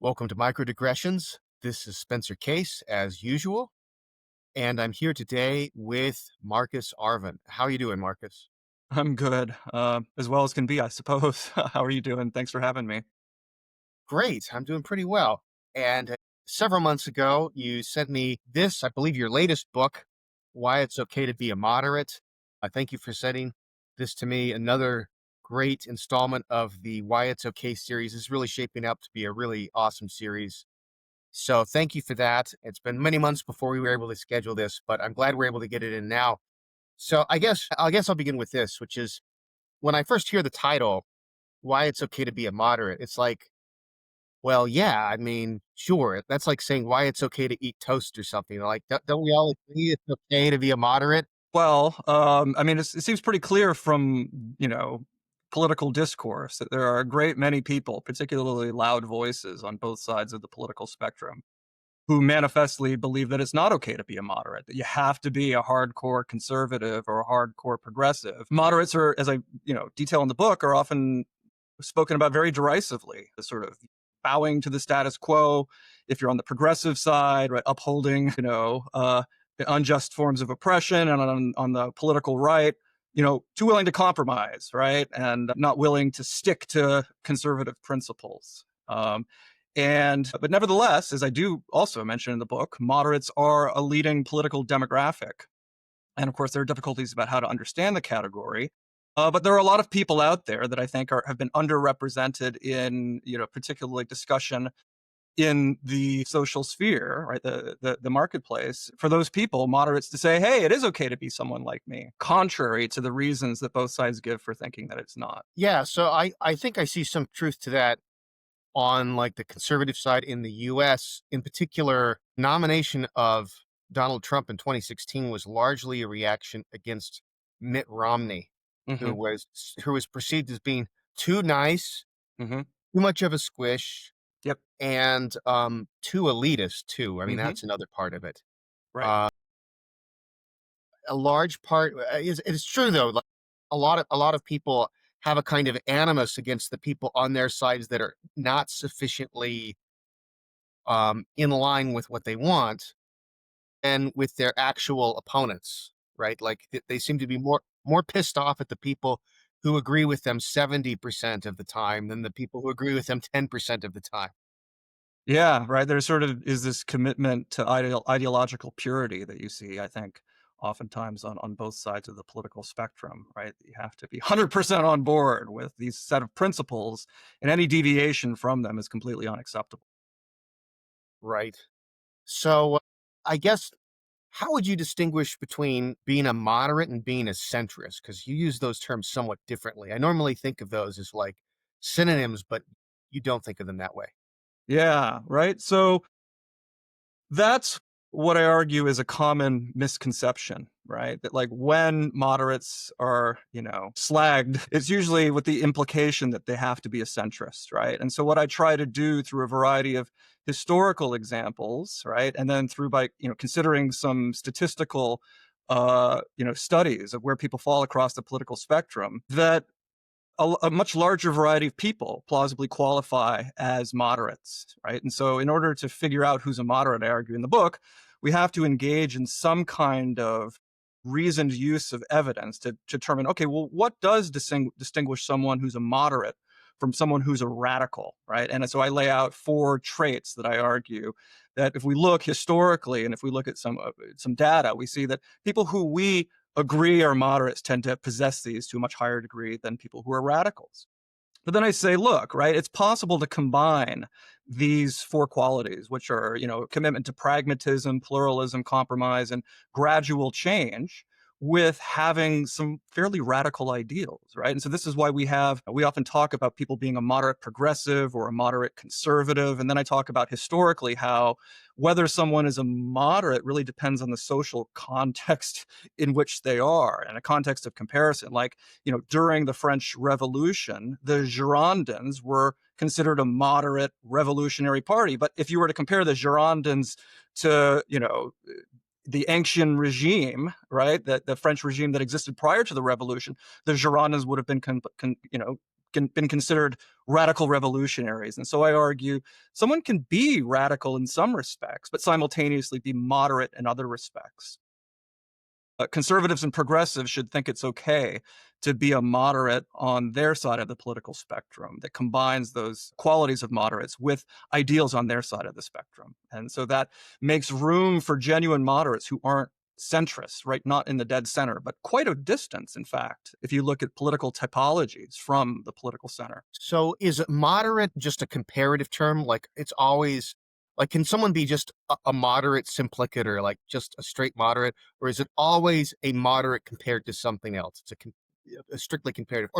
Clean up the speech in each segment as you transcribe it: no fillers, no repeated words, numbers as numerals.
Welcome to Micro-Digressions. This is Spencer Case, as usual, and I'm here today with Marcus Arvan. How are you doing, Marcus? I'm good, as well as can be, I suppose. How are you doing? Thanks for having me. Great, I'm doing pretty well. And several months ago, you sent me this, I believe your latest book, Why It's Okay to Be a Moderate. I thank you for sending this to me. Another great installment of the Why It's Okay series. This is really shaping up to be a really awesome series. So thank you for that. It's been many months before we were able to schedule this, but I'm glad we're able to get it in now. So I guess I'll begin with this, which is when I first hear the title, Why It's Okay to Be a Moderate, it's like, well, yeah, I mean, sure. That's like saying why it's okay to eat toast or something. Like, don't we all agree it's okay to be a moderate? Well, I mean, it seems pretty clear from, political discourse that there are a great many people, particularly loud voices on both sides of the political spectrum, who manifestly believe that it's not okay to be a moderate, that you have to be a hardcore conservative or a hardcore progressive. Moderates are, as I, detail in the book, are often spoken about very derisively, the sort of bowing to the status quo. If you're on the progressive side, right, upholding, the unjust forms of oppression, and on the political right, too willing to compromise, right, and not willing to stick to conservative principles. But nevertheless, as I do also mention in the book, moderates are a leading political demographic. And of course, there are difficulties about how to understand the category. But there are a lot of people out there that I think have been underrepresented in, particularly discussion in the social sphere, right, the marketplace. For those people, moderates to say, hey, it is okay to be someone like me, contrary to the reasons that both sides give for thinking that it's not. Yeah. So I think I see some truth to that on like the conservative side in the US. In particular, nomination of Donald Trump in 2016 was largely a reaction against Mitt Romney, Hmm. who was perceived as being too nice, Hmm. too much of a squish, Yep. and too elitist too. I mean, Hmm. that's another part of it. Right. Uh, a large part is it's true though. Like a lot of people have a kind of animus against the people on their sides that are not sufficiently in line with what they want and with their actual opponents, right? Like they seem to be more pissed off at the people who agree with them 70% of the time than the people who agree with them 10% of the time. Yeah, right. There sort of is this commitment to ideological purity that you see, I think, oftentimes on both sides of the political spectrum, right? You have to be 100% on board with these set of principles, and any deviation from them is completely unacceptable. Right. So I guess how would you distinguish between being a moderate and being a centrist? Because you use those terms somewhat differently. I normally think of those as like synonyms, but you don't think of them that way. Yeah, right. So that's what I argue is a common misconception, right? That like when moderates are, slagged, it's usually with the implication that they have to be a centrist, right? And so what I try to do through a variety of historical examples, right? And then through by, considering some statistical studies of where people fall across the political spectrum, that a much larger variety of people plausibly qualify as moderates, right? And so, in order to figure out who's a moderate, I argue in the book, we have to engage in some kind of reasoned use of evidence to determine, okay, well, what does distinguish someone who's a moderate from someone who's a radical, right? And so I lay out four traits that I argue that if we look historically and if we look at some data, we see that people who we agree are moderates tend to possess these to a much higher degree than people who are radicals. But then I say, look, right, it's possible to combine these four qualities, which are, commitment to pragmatism, pluralism, compromise, and gradual change, with having some fairly radical ideals, right? And so this is why we often talk about people being a moderate progressive or a moderate conservative. And then I talk about historically how whether someone is a moderate really depends on the social context in which they are, and a context of comparison. Like, during the French Revolution, the Girondins were considered a moderate revolutionary party. But if you were to compare the Girondins to, the ancient regime, right, the French regime that existed prior to the revolution, the Girondins would have been, been considered radical revolutionaries. And so I argue someone can be radical in some respects, but simultaneously be moderate in other respects. Conservatives and progressives should think it's okay to be a moderate on their side of the political spectrum that combines those qualities of moderates with ideals on their side of the spectrum. And so that makes room for genuine moderates who aren't centrists, right? Not in the dead center, but quite a distance, in fact, if you look at political typologies from the political center. So is it moderate just a comparative term? Like it's always like can someone be just a moderate simplicator, like just a straight moderate, or is it always a moderate compared to something else? It's a strictly comparative,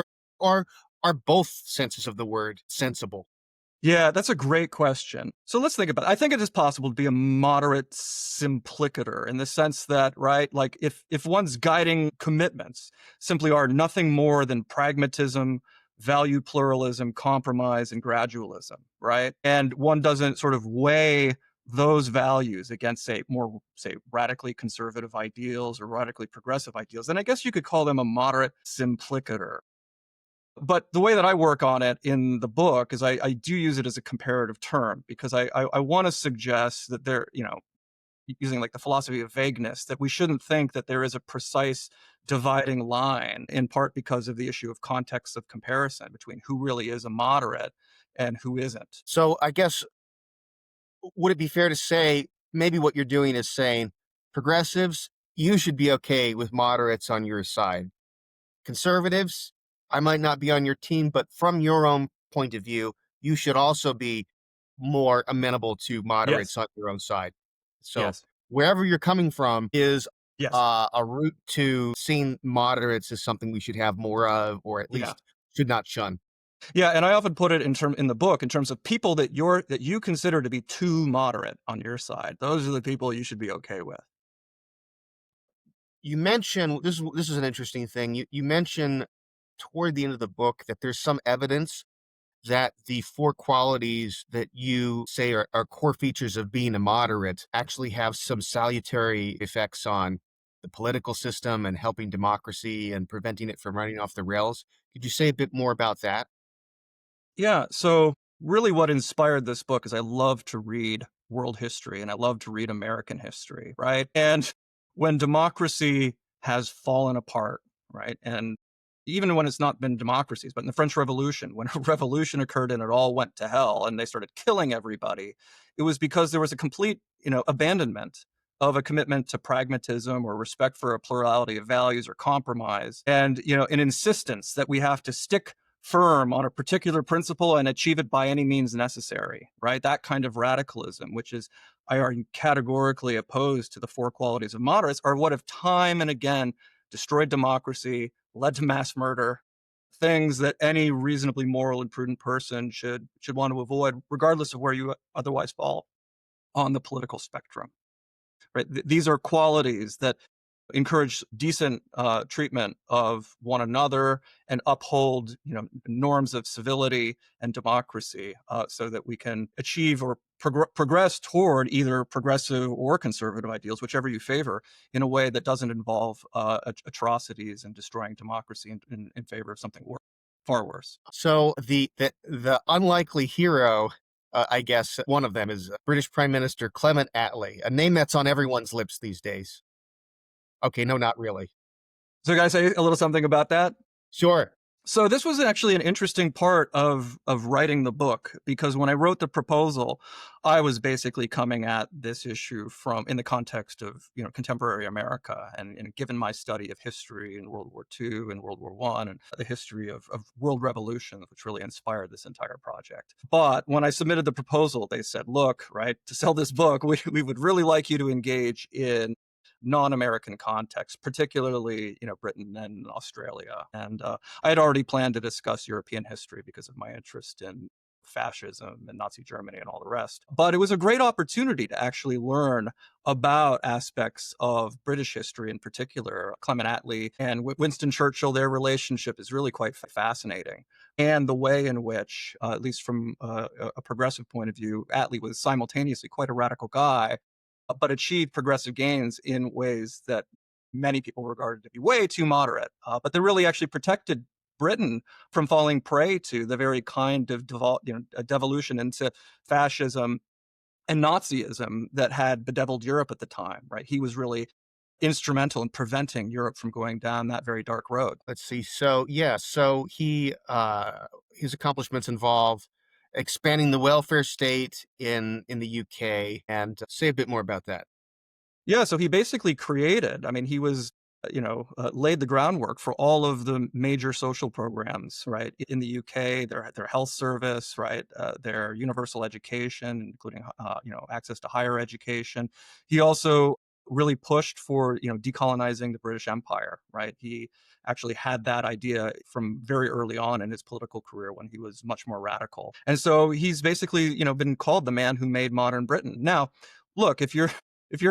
or are both senses of the word sensible? Yeah, that's a great question. So let's think about it. I think it is possible to be a moderate simplicator in the sense that, right, like if one's guiding commitments simply are nothing more than pragmatism, value pluralism, compromise, and gradualism, right? And one doesn't sort of weigh those values against, say, more, say, radically conservative ideals or radically progressive ideals, then I guess you could call them a moderate simplicator. But the way that I work on it in the book is I do use it as a comparative term because I want to suggest that there, using like the philosophy of vagueness, that we shouldn't think that there is a precise dividing line, in part because of the issue of context of comparison between who really is a moderate and who isn't. So I guess would it be fair to say maybe what you're doing is saying progressives, you should be okay with moderates on your side. Conservatives, I might not be on your team, but from your own point of view, you should also be more amenable to Yes, moderates on your own side. So yes, wherever you're coming from is yes, a route to seeing moderates as something we should have more of, or at yeah. least should not shun. Yeah, and I often put it in the book in terms of people that you consider to be too moderate on your side. Those are the people you should be okay with. You mention this is an interesting thing. You mention toward the end of the book that there's some evidence that the four qualities that you say are core features of being a moderate actually have some salutary effects on the political system and helping democracy and preventing it from running off the rails. Could you say a bit more about that? Yeah. So, really, what inspired this book is I love to read world history and I love to read American history, right? And when democracy has fallen apart, right? And even when it's not been democracies, but in the French Revolution, when a revolution occurred and it all went to hell and they started killing everybody, it was because there was a complete, abandonment of a commitment to pragmatism or respect for a plurality of values or compromise and, an insistence that we have to stick firm on a particular principle and achieve it by any means necessary, right? That kind of radicalism, which is, I are categorically opposed to the four qualities of moderates, are what have time and again destroyed democracy, led to mass murder, things that any reasonably moral and prudent person should want to avoid, regardless of where you otherwise fall on the political spectrum. Right? These are qualities that encourage decent treatment of one another and uphold norms of civility and democracy so that we can achieve or progress toward either progressive or conservative ideals, whichever you favor, in a way that doesn't involve atrocities and destroying democracy in favor of something far worse. So the unlikely hero, I guess one of them is British Prime Minister Clement Attlee, a name that's on everyone's lips these days. Okay, no, not really. So, can I say a little something about that? Sure. So this was actually an interesting part of writing the book because when I wrote the proposal, I was basically coming at this issue from in the context of contemporary America and given my study of history in World War II and World War I and the history of world revolutions, which really inspired this entire project. But when I submitted the proposal, they said, "Look, right, to sell this book, we would really like you to engage in non-American context, particularly Britain and Australia." And I had already planned to discuss European history because of my interest in fascism and Nazi Germany and all the rest. But it was a great opportunity to actually learn about aspects of British history, in particular. Clement Attlee and Winston Churchill, their relationship is really quite fascinating. And the way in which, at least from a progressive point of view, Attlee was simultaneously quite a radical guy but achieved progressive gains in ways that many people regarded to be way too moderate. But they really actually protected Britain from falling prey to the very kind of devolution into fascism and Nazism that had bedeviled Europe at the time, right? He was really instrumental in preventing Europe from going down that very dark road. Let's see. So yeah, so his accomplishments involve expanding the welfare state in the UK, and say a bit more about that. Yeah, so he basically created, I mean, he was, laid the groundwork for all of the major social programs, right, in the UK, their health service, right, their universal education, including, access to higher education. He also really pushed for, decolonizing the British Empire, right? He actually had that idea from very early on in his political career when he was much more radical. And so he's basically, been called the man who made modern Britain. Now, look, if you're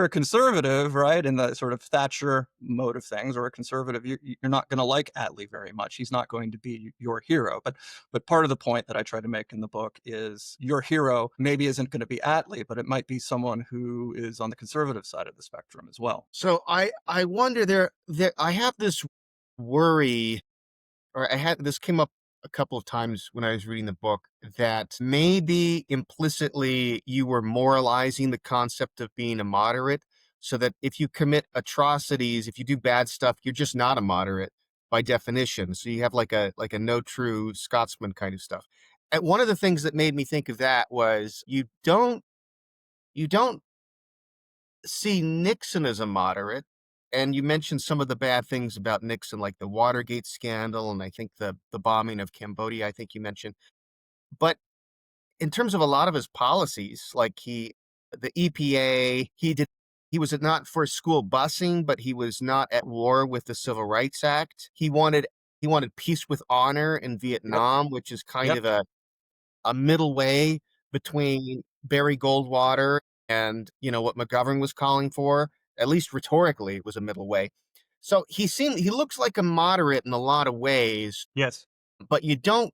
a conservative, right, in the sort of Thatcher mode of things, or a conservative, you're not going to like Attlee very much. He's not going to be your hero. But part of the point that I try to make in the book is your hero maybe isn't going to be Attlee, but it might be someone who is on the conservative side of the spectrum as well. So I wonder there I have this worry, or I had this came up a couple of times when I was reading the book, that maybe implicitly you were moralizing the concept of being a moderate, so that if you commit atrocities, if you do bad stuff, you're just not a moderate by definition. So you have like a no true Scotsman kind of stuff. And one of the things that made me think of that was you don't see Nixon as a moderate. And you mentioned some of the bad things about Nixon, like the Watergate scandal, and I think the bombing of Cambodia, I think you mentioned. But in terms of a lot of his policies, like the EPA, he was not for school busing, but he was not at war with the Civil Rights Act. He wanted peace with honor in Yep. Vietnam, which is kind Yep. of a middle way between Barry Goldwater and what McGovern was calling for. At least rhetorically, it was a middle way. So he looks like a moderate in a lot of ways, Yes. but you don't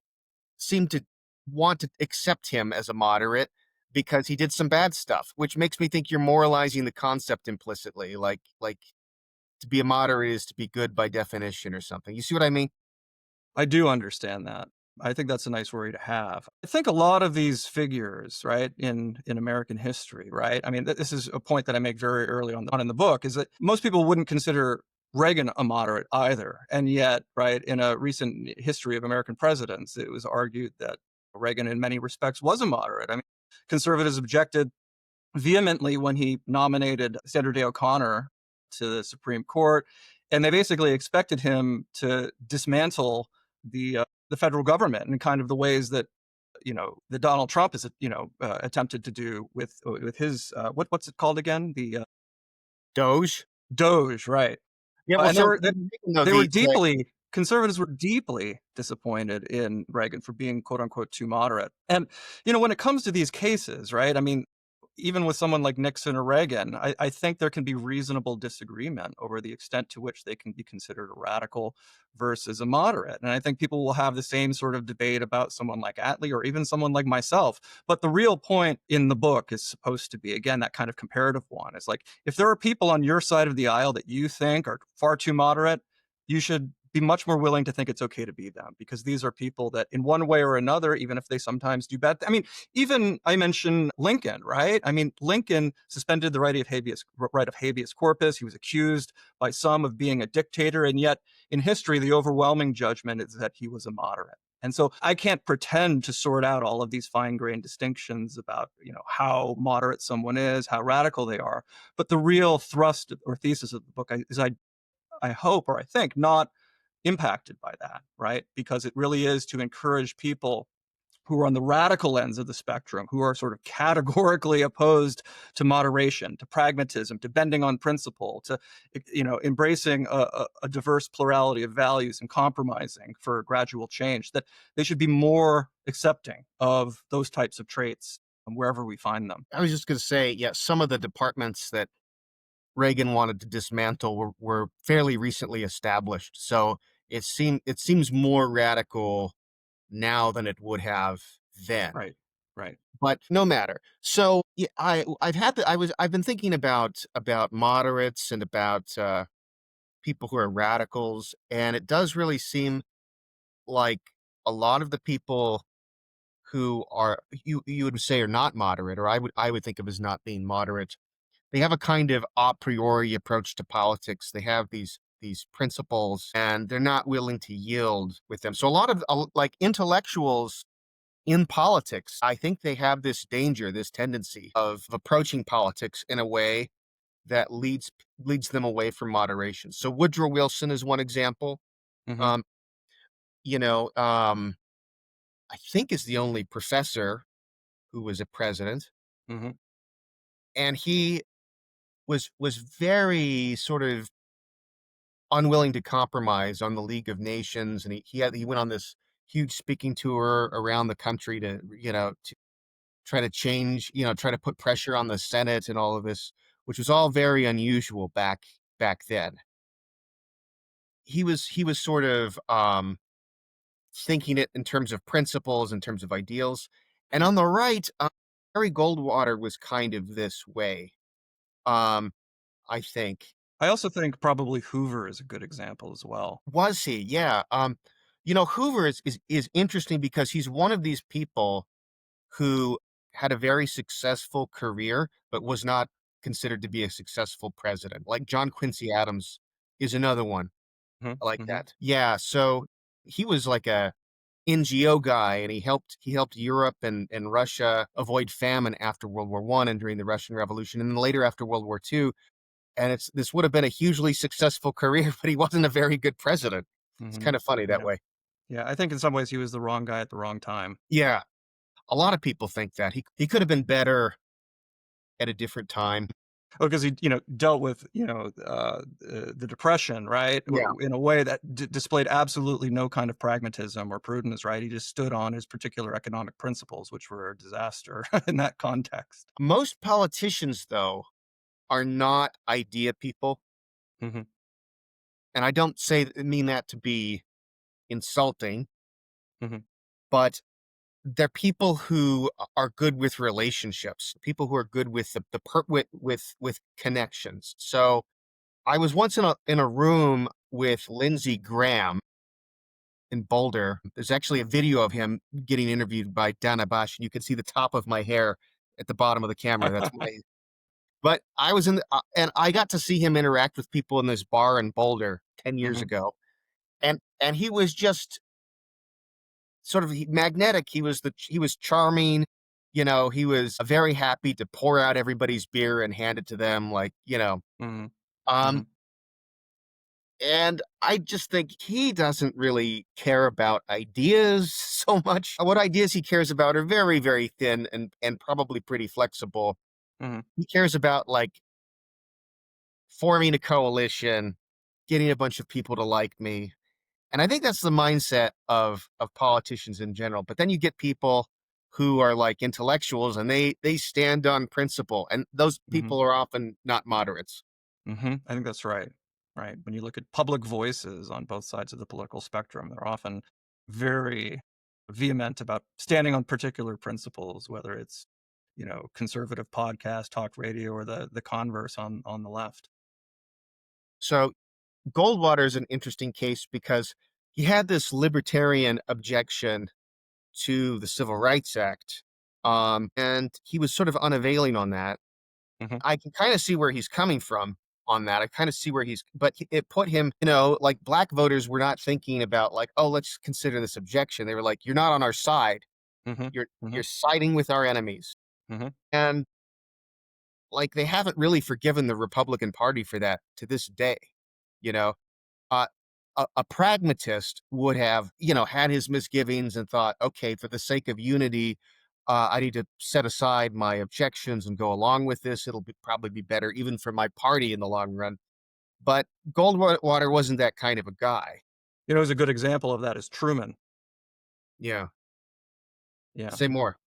seem to want to accept him as a moderate because he did some bad stuff, which makes me think you're moralizing the concept implicitly, like to be a moderate is to be good by definition or something. You see what I mean? I do understand that. I think that's a nice worry to have. I think a lot of these figures, right, in American history, right? I mean, this is a point that I make very early on in the book, is that most people wouldn't consider Reagan a moderate either. And yet, right, in a recent history of American presidents, it was argued that Reagan in many respects was a moderate. I mean, conservatives objected vehemently when he nominated Sandra Day O'Connor to the Supreme Court, and they basically expected him to dismantle the federal government in kind of the ways that that Donald Trump has attempted to do with his what's it called again, the Doge. Doge, right? Yeah, well, And they so were no, they were deeply conservatives were deeply disappointed in Reagan for being quote unquote too moderate. And when it comes to these cases, right? I mean, even with someone like Nixon or Reagan, I think there can be reasonable disagreement over the extent to which they can be considered a radical versus a moderate. And I think people will have the same sort of debate about someone like Attlee or even someone like myself. But the real point in the book is supposed to be, again, that kind of comparative one. It's like, if there are people on your side of the aisle that you think are far too moderate, you should be much more willing to think it's okay to be them, because these are people that in one way or another, even if they sometimes do bad, I mean, even I mentioned Lincoln, right? I mean, Lincoln suspended the right of habeas corpus. He was accused by some of being a dictator, and yet in history, the overwhelming judgment is that he was a moderate. And so I can't pretend to sort out all of these fine-grained distinctions about, how moderate someone is, how radical they are. But the real thrust or thesis of the book is I hope, or I think, not impacted by that, right? Because it really is to encourage people who are on the radical ends of the spectrum, who are sort of categorically opposed to moderation, to pragmatism, to bending on principle, to embracing a diverse plurality of values and compromising for gradual change, that they should be more accepting of those types of traits wherever we find them. I was just going to say, yeah, some of the departments that Reagan wanted to dismantle were fairly recently established. So it seems more radical now than it would have then. Right, right. But no matter. So yeah, I've been thinking about moderates and about people who are radicals, and it does really seem like a lot of the people who are you would say are not moderate, or I would think of as not being moderate, they have a kind of a priori approach to politics. They have these principles, and they're not willing to yield with them. So a lot of like intellectuals in politics, I think they have this danger, this tendency of approaching politics in a way that leads them away from moderation. So Woodrow Wilson is one example. Mhm. Um, you know, um, I think is the only professor who was a president, Mhm. and he was very sort of unwilling to compromise on the League of Nations, and he went on this huge speaking tour around the country to to try to change, try to put pressure on the Senate and all of this, which was all very unusual back then. He was sort of thinking it in terms of principles, in terms of ideals, and on the right, Barry Goldwater was kind of this way. Um, I think. I also think probably Hoover is a good example as well. Was he? Yeah. Hoover is interesting because he's one of these people who had a very successful career, but was not considered to be a successful president. Like John Quincy Adams is another one Mhm. like Mhm. that. Yeah. So he was like a NGO guy, and he helped Europe and Russia avoid famine after World War One and during the Russian Revolution, and then later after World War Two. And this would have been a hugely successful career, but he wasn't a very good president. It's Mhm. kind of funny that Yeah. way. Yeah, I think in some ways he was the wrong guy at the wrong time. Yeah, a lot of people think that he could have been better at a different time. Oh, because he, dealt with, the depression, right? Yeah, In a way that displayed absolutely no kind of pragmatism or prudence, right? He just stood on his particular economic principles, which were a disaster in that context. most politicians though are not idea people, Mhm. and I don't mean that to be insulting, Mhm. but they're people who are good with relationships, people who are good with with connections. So I was once in a room with Lindsey Graham in Boulder. There's actually a video of him getting interviewed by Dana Bash, and you can see the top of my hair at the bottom of the camera. That's my. But I was and I got to see him interact with people in this bar in Boulder 10 years Mhm. ago, and he was just sort of magnetic. He was charming. He was very happy to pour out everybody's beer and hand it to them, like Mhm. Um, Mhm. And I just think he doesn't really care about ideas so much. What ideas he cares about are very, very thin and probably pretty flexible. Mhm. He cares about like forming a coalition, getting a bunch of people to like me. And I think that's the mindset of politicians in general. But then you get people who are like intellectuals, and they stand on principle, and those Mhm. people are often not moderates. Mhm. I think that's right. Right. When you look at public voices on both sides of the political spectrum, they're often very vehement about standing on particular principles, whether it's, conservative podcast, talk radio, or the converse on the left. So Goldwater is an interesting case because he had this libertarian objection to the Civil Rights Act, and he was sort of unavailing on that. Mhm. I can kind of see where he's coming from on that. I kind of see where but it put him, like black voters were not thinking about like, oh, let's consider this objection. They were like, you're not on our side. Mhm. You're Mhm. siding with our enemies, Mhm. and like they haven't really forgiven the Republican Party for that to this day. You know, uh, a pragmatist would have, had his misgivings and thought, okay, for the sake of unity, I need to set aside my objections and go along with this. Probably be better even for my party in the long run. But Goldwater wasn't that kind of a guy. Who's a good example of that is Truman. Yeah. Yeah. Say more.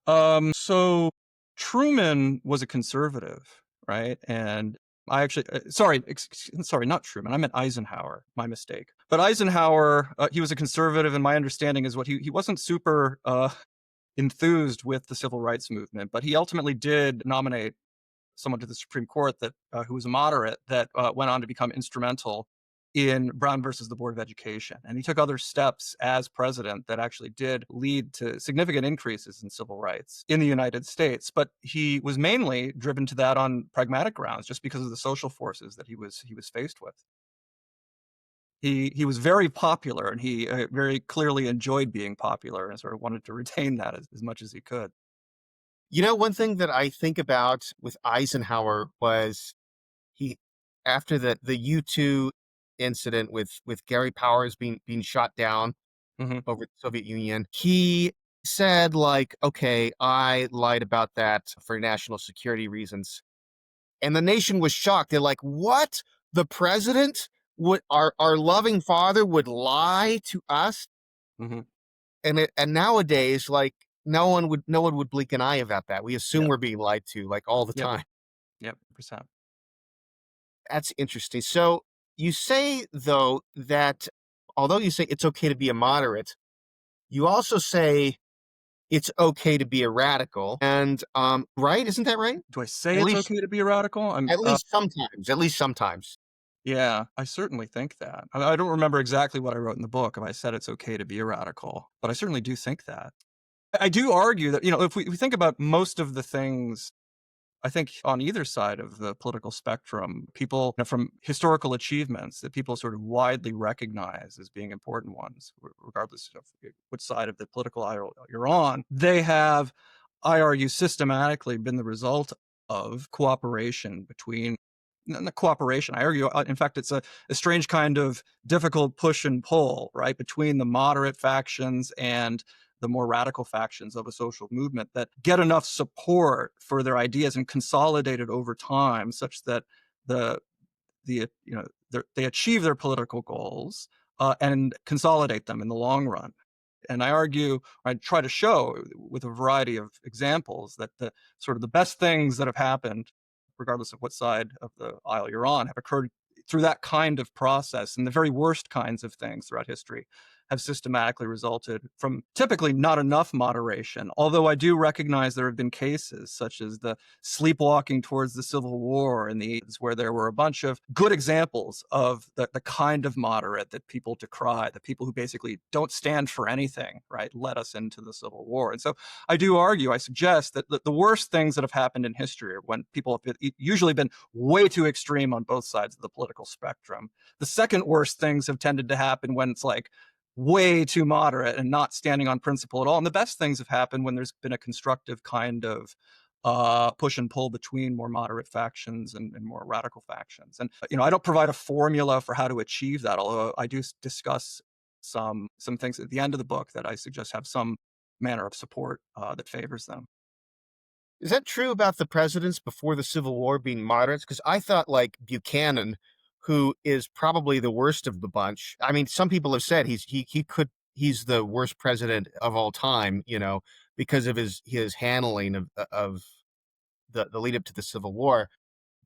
So Truman was a conservative, right? And I actually, sorry, sorry, not Truman. I meant Eisenhower. My mistake. But Eisenhower, he was a conservative, and my understanding is what he wasn't super enthused with the civil rights movement, but he ultimately did nominate someone to the Supreme Court that who was a moderate that went on to become instrumental in Brown versus the Board of Education. And he took other steps as president that actually did lead to significant increases in civil rights in the United States. But he was mainly driven to that on pragmatic grounds, just because of the social forces that he was faced with. He was very popular, and he very clearly enjoyed being popular, and sort of wanted to retain that as much as he could. One thing that I think about with Eisenhower was he, after the U-2 incident with Gary Powers being shot down Hmm. over the Soviet Union, he said, like, okay, I lied about that for national security reasons. And the nation was shocked. They're like, what? The president would our loving father would lie to us? Hmm. And nowadays, like, no one would blink an eye about that. We assume Yep. we're being lied to, like, all the Yep. time. Yep. Percent. That's interesting. So you say, though, that although you say it's okay to be a moderate, you also say it's okay to be a radical. And right, isn't that right? Do I say At it's least okay to be a radical? I'm at least sometimes. At least sometimes. Yeah, I certainly think that. I don't remember exactly what I wrote in the book if I said it's okay to be a radical, but I certainly do think that. I do argue that, if we think about most of the things, I think on either side of the political spectrum, people, from historical achievements that people sort of widely recognize as being important ones, regardless of which side of the political aisle you're on, they have, I argue, systematically been the result of cooperation between, not cooperation. I argue, in fact, it's a strange kind of difficult push and pull, right, between the moderate factions and the more radical factions of a social movement that get enough support for their ideas and consolidate it over time such that the they achieve their political goals and consolidate them in the long run. And I try to show with a variety of examples that the sort of the best things that have happened, regardless of what side of the aisle you're on, have occurred through that kind of process. And the very worst kinds of things throughout history have systematically resulted from typically not enough moderation. Although I do recognize there have been cases such as the sleepwalking towards the Civil War in the 80s, where there were a bunch of good examples of the kind of moderate that people decry, the people who basically don't stand for anything, right, led us into the Civil War. And so I do argue, I suggest that the worst things that have happened in history are when people have usually been way too extreme on both sides of the political spectrum. The second worst things have tended to happen when it's like way too moderate and not standing on principle at all. And the best things have happened when there's been a constructive kind of push and pull between more moderate factions and more radical factions. And I don't provide a formula for how to achieve that, although I do discuss some things at the end of the book that I suggest have some manner of support that favors them. Is that true about the presidents before the Civil War being moderates? Because I thought, like, Buchanan, who is probably the worst of the bunch. I mean, some people have said he's the worst president of all time, because of his handling of the lead up to the Civil War.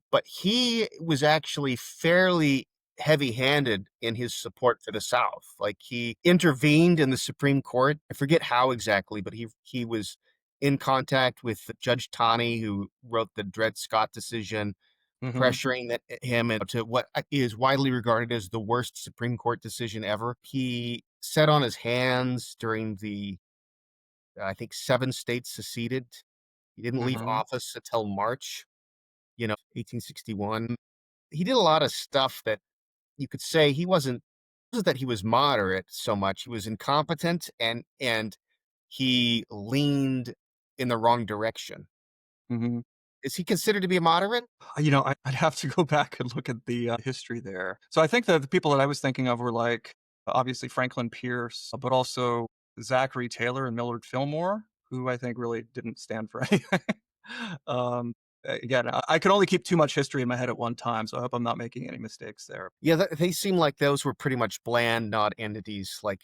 But he was actually fairly heavy-handed in his support for the South. Like, he intervened in the Supreme Court. I forget how exactly, but he was in contact with Judge Taney, who wrote the Dred Scott decision, Hmm. pressuring him into what is widely regarded as the worst Supreme Court decision ever. He sat on his hands during I think, 7 states seceded. He didn't leave Hmm. office until March, 1861. He did a lot of stuff that you could say wasn't that he was moderate so much. He was incompetent, and he leaned in the wrong direction. Hmm. Is he considered to be a moderate? I'd have to go back and look at the history there. So I think that the people that I was thinking of were like obviously Franklin Pierce, but also Zachary Taylor and Millard Fillmore, who I think really didn't stand for anything. um, Again, I can only keep too much history in my head at one time, so I hope I'm not making any mistakes there. Yeah, they seem like those were pretty much bland non-entities. Like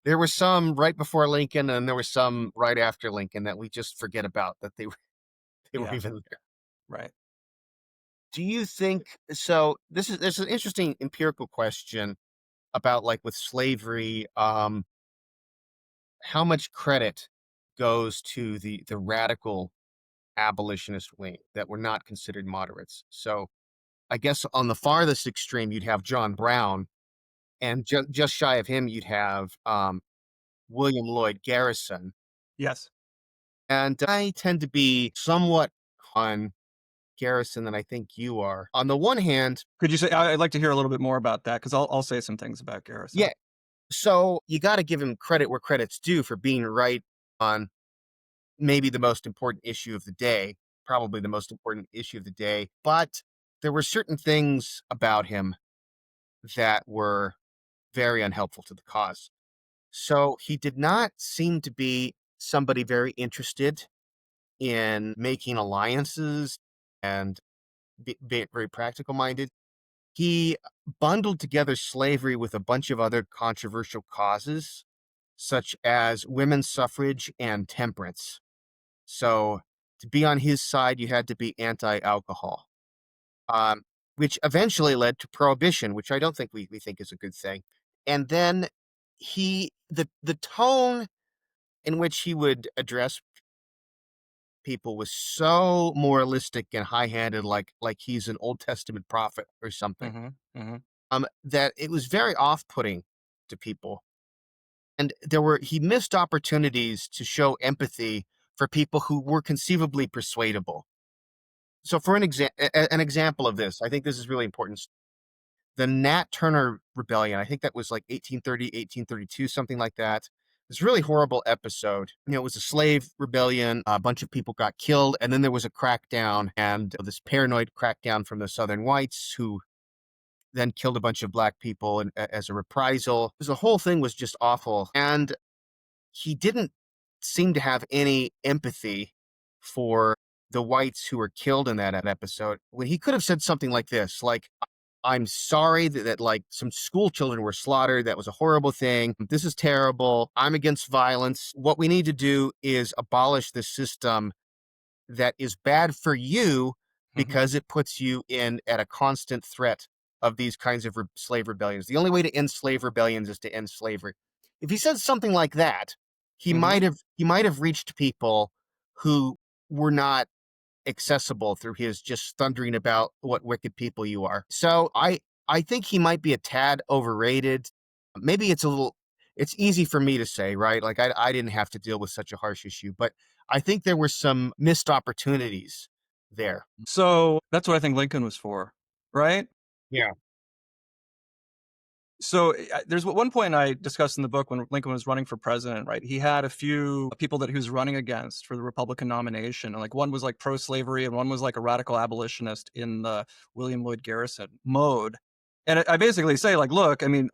there were some right before Lincoln, and there were some right after Lincoln that we just forget about that they were Yeah, even there. right. Do you think so? There's an interesting empirical question about, like, with slavery, how much credit goes to the radical abolitionist wing that were not considered moderates. So I guess on the farthest extreme, you'd have John Brown, and just shy of him, you'd have William Lloyd Garrison. Yes. And I tend to be somewhat on Garrison than I think you are. On the one hand, Could you say I'd like to hear a little bit more about that because I'll say some things about Garrison. yeah, so you got to give him credit where credit's due for being right on maybe the most important issue of the day, probably the most important issue of the day. But there were certain things about him that were very unhelpful to the cause. So he did not seem to be somebody very interested in making alliances and be very practical minded. He bundled together slavery with a bunch of other controversial causes, such as women's suffrage and temperance. So to be on his side, you had to be anti-alcohol, um, which eventually led to prohibition, which I don't think we think is a good thing. And then the tone in which he would address people was so moralistic and high-handed, like he's an Old Testament prophet or something. Mhm, mhm, That it was very off-putting to people. And he missed opportunities to show empathy for people who were conceivably persuadable. So for an example of this, I think this is really important. The Nat Turner Rebellion, I think that was like 1830, 1832, something like that. This really horrible episode. It was a slave rebellion. A bunch of people got killed, and then there was a crackdown, and this paranoid crackdown from the Southern whites who then killed a bunch of black people as a reprisal. The whole thing was just awful. And he didn't seem to have any empathy for the whites who were killed in that episode. When he could have said something like this, like, I'm sorry that like some school children were slaughtered. That was a horrible thing. This is terrible. I'm against violence. What we need to do is abolish the system that is bad for you mhm, because it puts you in at a constant threat of these kinds of slave rebellions. The only way to end slave rebellions is to end slavery. If he said something like that, mhm. he might have reached people who were not accessible through his just thundering about what wicked people you are. So I think he might be a tad overrated. Maybe it's easy for me to say, right? Like I didn't have to deal with such a harsh issue, but I think there were some missed opportunities there. So, that's what I think Lincoln was for, right? Yeah. So there's one point I discussed in the book when Lincoln was running for president, right? He had a few people that he was running against for the Republican nomination. And like one was like pro-slavery and one was like a radical abolitionist in the William Lloyd Garrison mode. And I basically say like, look, I mean,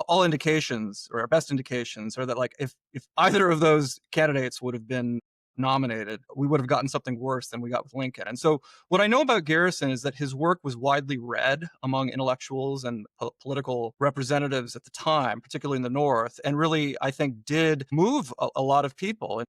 all indications or our best indications are that like if either of those candidates would have been nominated, we would have gotten something worse than we got with Lincoln. And so what I know about Garrison is that his work was widely read among intellectuals and political representatives at the time, particularly in the North, and really I think did move a lot of people,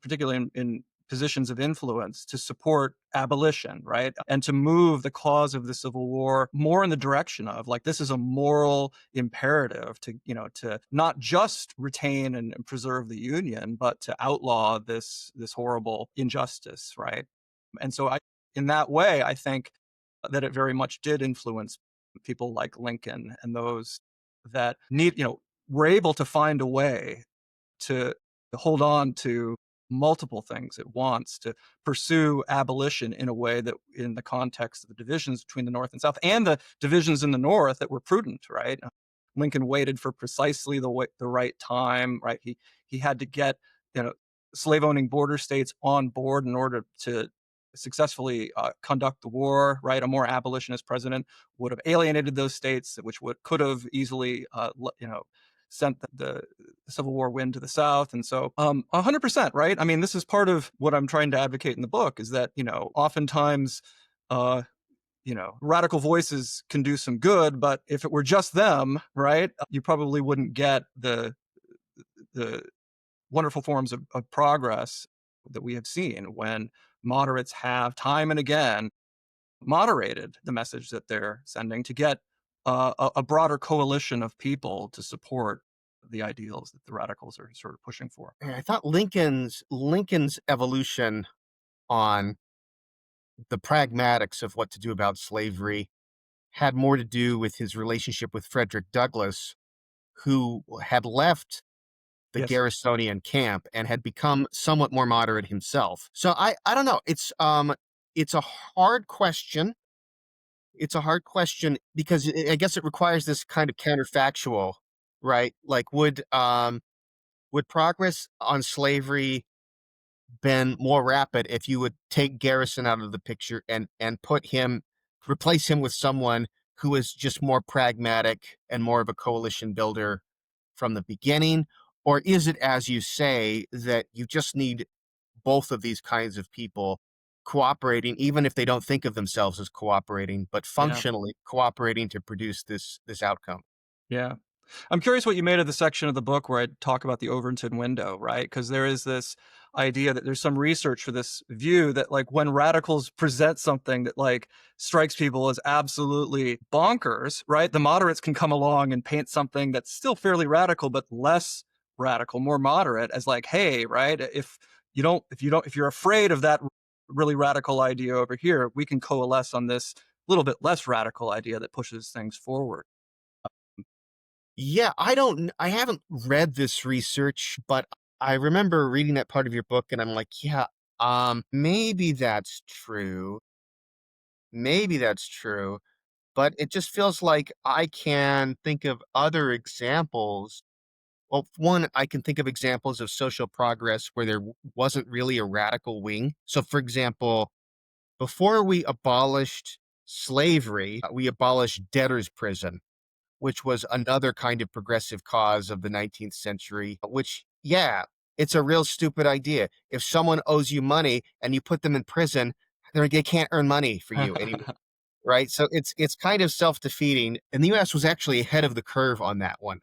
particularly in positions of influence to support abolition, right? And to move the cause of the Civil War more in the direction of like, this is a moral imperative to, to not just retain and preserve the Union, but to outlaw this horrible injustice, right? And so in that way, I think that it very much did influence people like Lincoln and those that were able to find a way to hold on to multiple things at once, to pursue abolition in a way that, in the context of the divisions between the North and South, and the divisions in the North that were prudent, right? Lincoln waited for precisely the right time, right? He had to get slave owning border states on board in order to successfully conduct the war, right? A more abolitionist president would have alienated those states, which could have easily, sent the Civil War wind to the South. And so 100%, right? I mean, this is part of what I'm trying to advocate in the book is that, oftentimes, radical voices can do some good, but if it were just them, right, you probably wouldn't get the wonderful forms of progress that we have seen when moderates have time and again moderated the message that they're sending to get a broader coalition of people to support the ideals that the radicals are sort of pushing for. And I thought Lincoln's evolution on the pragmatics of what to do about slavery had more to do with his relationship with Frederick Douglass, who had left the Yes. Garrisonian camp and had become somewhat more moderate himself. So I don't know. It's a hard question. It's a hard question because I guess it requires this kind of counterfactual, right? Like would progress on slavery been more rapid if you would take Garrison out of the picture and replace him with someone who is just more pragmatic and more of a coalition builder from the beginning? Or is it, as you say, that you just need both of these kinds of people cooperating, even if they don't think of themselves as cooperating, but Yeah. functionally cooperating to produce this outcome? Yeah. I'm curious what you made of the section of the book where I talk about the Overton window, right? Because there is this idea that there's some research for this view that like when radicals present something that like strikes people as absolutely bonkers, right? The moderates can come along and paint something that's still fairly radical but less radical, more moderate as like, hey, right? If you're afraid of that really radical idea over here, we can coalesce on this little bit less radical idea that pushes things forward. Yeah, I haven't read this research, but I remember reading that part of your book and I'm like, yeah, maybe that's true. Maybe that's true, but it just feels like I can think of other examples. Well, one, I can think of examples of social progress where there wasn't really a radical wing. So, for example, before we abolished slavery, we abolished debtor's prison, which was another kind of progressive cause of the 19th century, which, yeah, it's a real stupid idea. If someone owes you money and you put them in prison, they can't earn money for you anymore. Right? So it's kind of self-defeating, and the US was actually ahead of the curve on that one.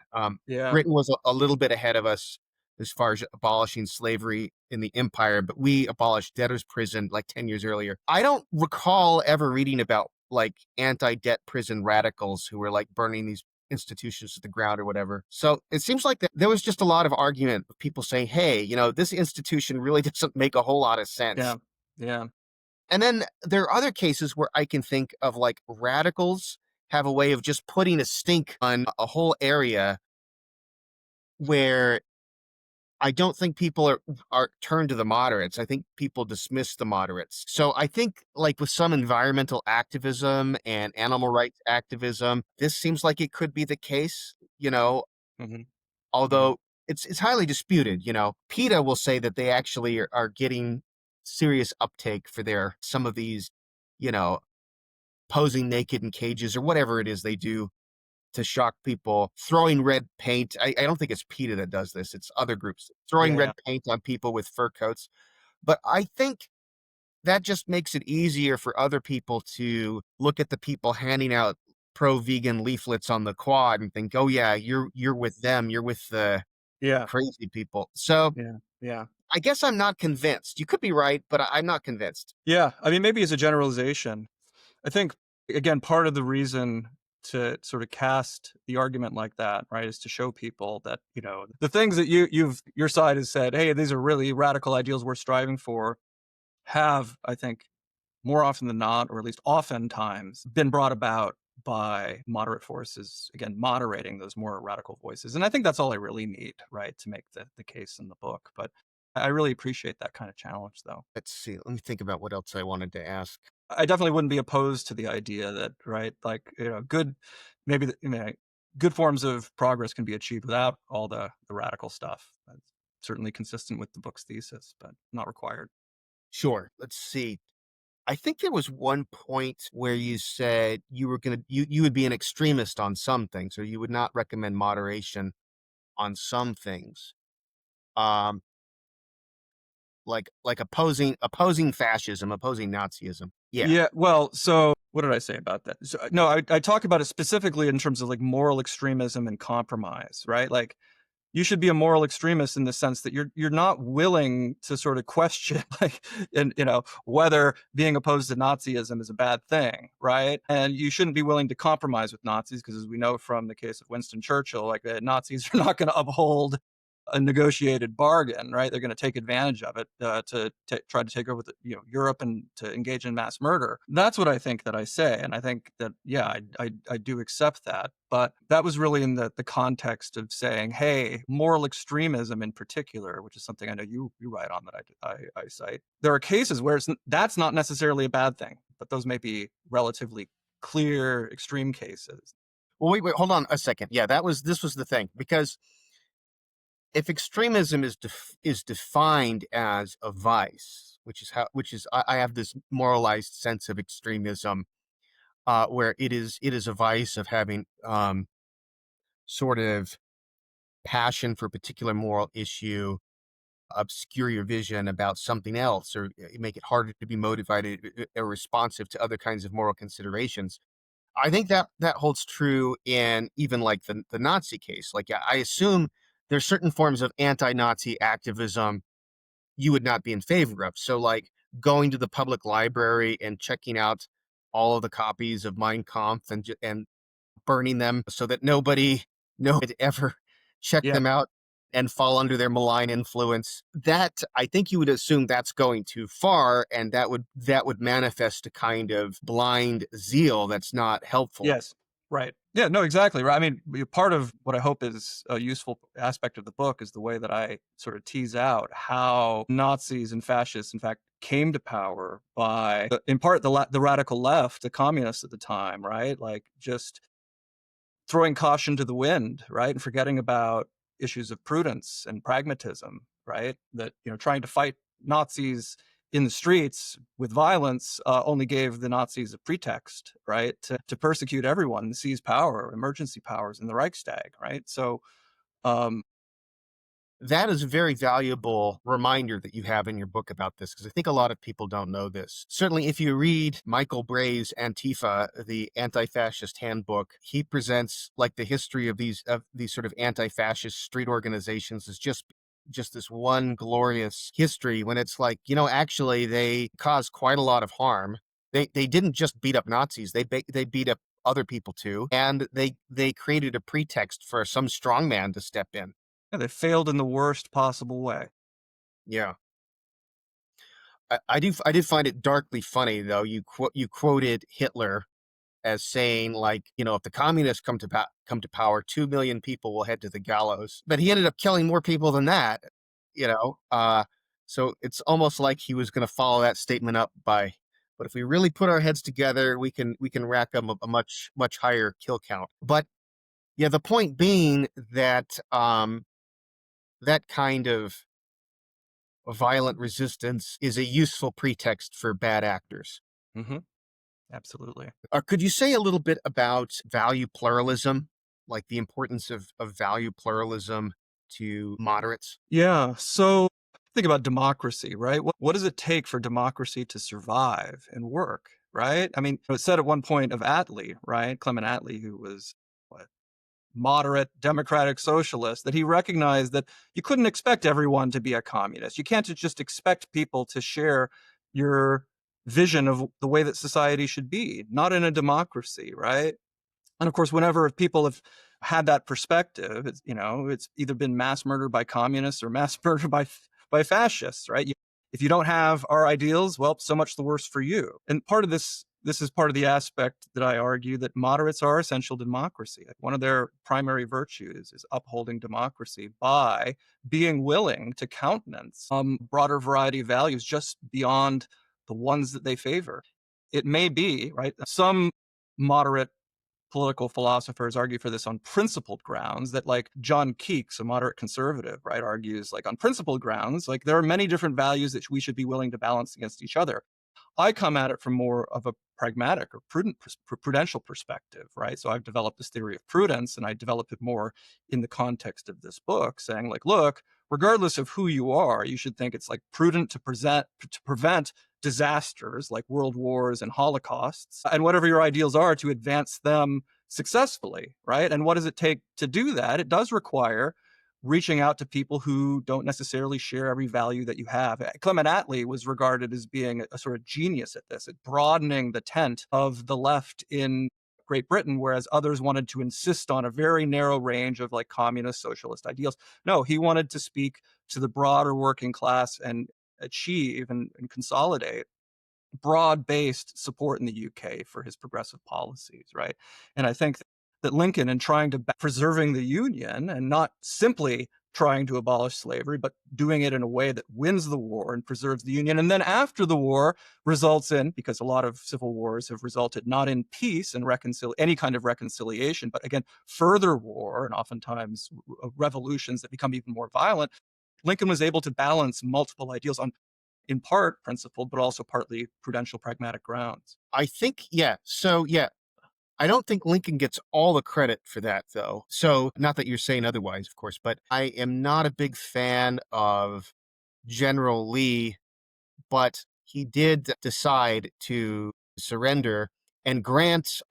Yeah. Britain was a little bit ahead of us as far as abolishing slavery in the empire, but we abolished debtor's prison like 10 years earlier. I don't recall ever reading about like anti-debt prison radicals who were like burning these institutions to the ground or whatever. So it seems like that there was just a lot of argument of people saying, hey, this institution really doesn't make a whole lot of sense. Yeah. Yeah. And then there are other cases where I can think of like radicals have a way of just putting a stink on a whole area where I don't think people are turned to the moderates. I think people dismiss the moderates. So I think like with some environmental activism and animal rights activism, this seems like it could be the case, Mhm. Mhm. although it's highly disputed. PETA will say that they actually are getting serious uptake for some of these, you know, posing naked in cages or whatever it is they do to shock people, throwing red paint. I don't think it's PETA that does this, it's other groups throwing Yeah, red yeah. paint on people with fur coats. But I think that just makes it easier for other people to look at the people handing out pro-vegan leaflets on the quad and think, oh yeah, you're with them, you're with the Yeah, crazy people. So yeah, yeah. I guess I'm not convinced. You could be right, but I'm not convinced. Yeah, I mean, maybe as a generalization, I think, again, part of the reason to sort of cast the argument like that, right, is to show people that, the things that your side has said, "Hey, these are really radical ideals we're striving for," have, I think, more often than not, or at least oftentimes, been brought about by moderate forces, again, moderating those more radical voices. And I think that's all I really need, right, to make the case in the book. But I really appreciate that kind of challenge, though. Let's see. Let me think about what else I wanted to ask. I definitely wouldn't be opposed to the idea that, right, like, maybe, good forms of progress can be achieved without all the radical stuff. That's certainly consistent with the book's thesis, but not required. Sure. Let's see. I think there was one point where you said you would be an extremist on some things, or you would not recommend moderation on some things. Um, like opposing fascism, opposing Nazism. Yeah, Yeah, well, so what did I say about that? So, no, I talk about it specifically in terms of like moral extremism and compromise, right? Like you should be a moral extremist in the sense that you're not willing to sort of question like and whether being opposed to Nazism is a bad thing, right? And you shouldn't be willing to compromise with Nazis because as we know from the case of Winston Churchill, like the Nazis are not going to uphold a negotiated bargain, right? They're going to take advantage of it to try to take over Europe and to engage in mass murder. That's what I think that I say, and I think that I do accept that. But that was really in the context of saying, hey, moral extremism in particular, which is something I know you write on that I cite. There are cases where that's not necessarily a bad thing, but those may be relatively clear extreme cases. Well, wait, hold on a second. Yeah, this was the thing, because if extremism is defined as a vice, which is I have this moralized sense of extremism, where it is a vice of having sort of passion for a particular moral issue, obscure your vision about something else, or make it harder to be motivated or responsive to other kinds of moral considerations. I think that holds true in even like the Nazi case. Like, I assume there's certain forms of anti-Nazi activism you would not be in favor of. So, like, going to the public library and checking out all of the copies of Mein Kampf and burning them so that nobody would ever check Yeah. them out and fall under their malign influence. That, I think you would assume that's going too far, and that would manifest a kind of blind zeal that's not helpful. Yes. Right. Yeah, no, exactly. Right. I mean, part of what I hope is a useful aspect of the book is the way that I sort of tease out how Nazis and fascists, in fact, came to power by, in part, the radical left, the communists at the time, right? Like just throwing caution to the wind, right? And forgetting about issues of prudence and pragmatism, right? That, trying to fight Nazis in the streets with violence only gave the Nazis a pretext, right? To persecute everyone and seize power, emergency powers in the Reichstag, right? So, um, That is a very valuable reminder that you have in your book about this, because I think a lot of people don't know this. Certainly, if you read Michael Bray's Antifa, the anti-fascist handbook, he presents like the history of these sort of anti-fascist street organizations as just this one glorious history, when it's like, actually they caused quite a lot of harm. They didn't just beat up Nazis, they beat up other people too, and they created a pretext for some strongman to step in. yeah, they failed in the worst possible way. Yeah. I did find it darkly funny, though. You quoted Hitler as saying, like, if the communists come to power, 2 million people will head to the gallows. But he ended up killing more people than that. You know, so it's almost like he was going to follow that statement up by, but if we really put our heads together, we can rack up a much higher kill count. But yeah, the point being that that kind of violent resistance is a useful pretext for bad actors. Hmm. Absolutely. Could you say a little bit about value pluralism, like the importance of value pluralism to moderates? Yeah. So think about democracy, right? What does it take for democracy to survive and work, right? I mean, it was said at one point of Attlee, right? Clement Attlee, who was what, moderate democratic socialist, that he recognized that you couldn't expect everyone to be a communist. You can't just expect people to share your vision of the way that society should be, not in a democracy, right? And of course, whenever people have had that perspective, it's either been mass murder by communists or mass murder by fascists, right? If you don't have our ideals, well, so much the worse for you. And part of this is part of the aspect that I argue that moderates are essential to democracy. One of their primary virtues is upholding democracy by being willing to countenance broader variety of values just beyond the ones that they favor. It may be, right, some moderate political philosophers argue for this on principled grounds, that like John Keeks, a moderate conservative, right, argues like on principled grounds, like there are many different values that we should be willing to balance against each other. I come at it from more of a pragmatic or prudential perspective, right? So I've developed this theory of prudence, and I develop it more in the context of this book, saying like, look, regardless of who you are, you should think it's like prudent to prevent disasters like world wars and holocausts, and whatever your ideals are, to advance them successfully, right? And what does it take to do that? It does require reaching out to people who don't necessarily share every value that you have. Clement Attlee was regarded as being a sort of genius at this, at broadening the tent of the left in Great Britain, whereas others wanted to insist on a very narrow range of like communist socialist ideals. No, he wanted to speak to the broader working class and achieve and consolidate broad-based support in the UK for his progressive policies, right? And I think that Lincoln, in trying to preserving the Union and not simply trying to abolish slavery, but doing it in a way that wins the war and preserves the Union, and then after the war results in, because a lot of civil wars have resulted not in peace and any kind of reconciliation, but again, further war and oftentimes revolutions that become even more violent. Lincoln was able to balance multiple ideals on, in part, principled, but also partly prudential, pragmatic grounds. I think, yeah. So, yeah, I don't think Lincoln gets all the credit for that, though. So, not that you're saying otherwise, of course, but I am not a big fan of General Lee, but he did decide to surrender, and Grant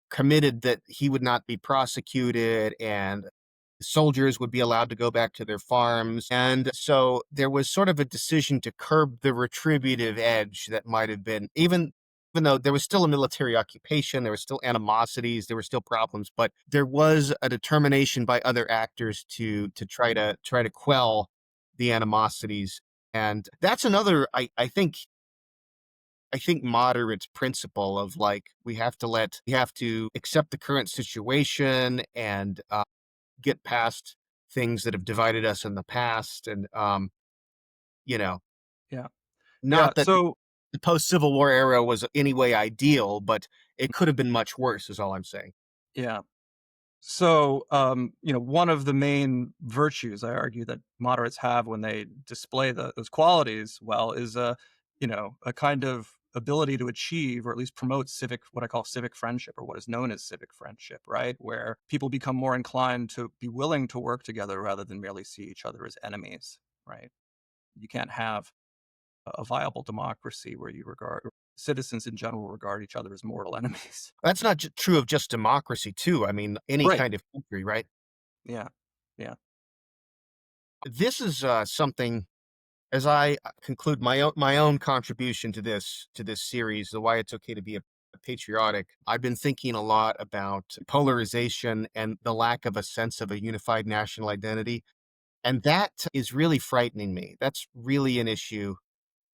committed that he would not be prosecuted and soldiers would be allowed to go back to their farms. And so there was sort of a decision to curb the retributive edge that might have been, even though there was still a military occupation, there were still animosities, there were still problems, but there was a determination by other actors to try to quell the animosities. And that's another, I think moderates principle of like we have to accept the current situation and get past things that have divided us in the past. And you know, Yeah. Yeah. not that So, the post Civil War era was any way ideal, but it could have been much worse. Is all I'm saying. yeah. So, one of the main virtues I argue that moderates have when they display those qualities well is a kind of ability to achieve or at least promote what I call civic friendship, or what is known as civic friendship, right? Where people become more inclined to be willing to work together rather than merely see each other as enemies, right? You can't have a viable democracy where you regard citizens in general regard each other as mortal enemies. That's not true of just democracy, too. I mean, any Right. kind of country, right? Yeah. Yeah. This is something. As I conclude my own contribution to this series, the why it's okay to be a patriotic, I've been thinking a lot about polarization and the lack of a sense of a unified national identity. And that is really frightening me. That's really an issue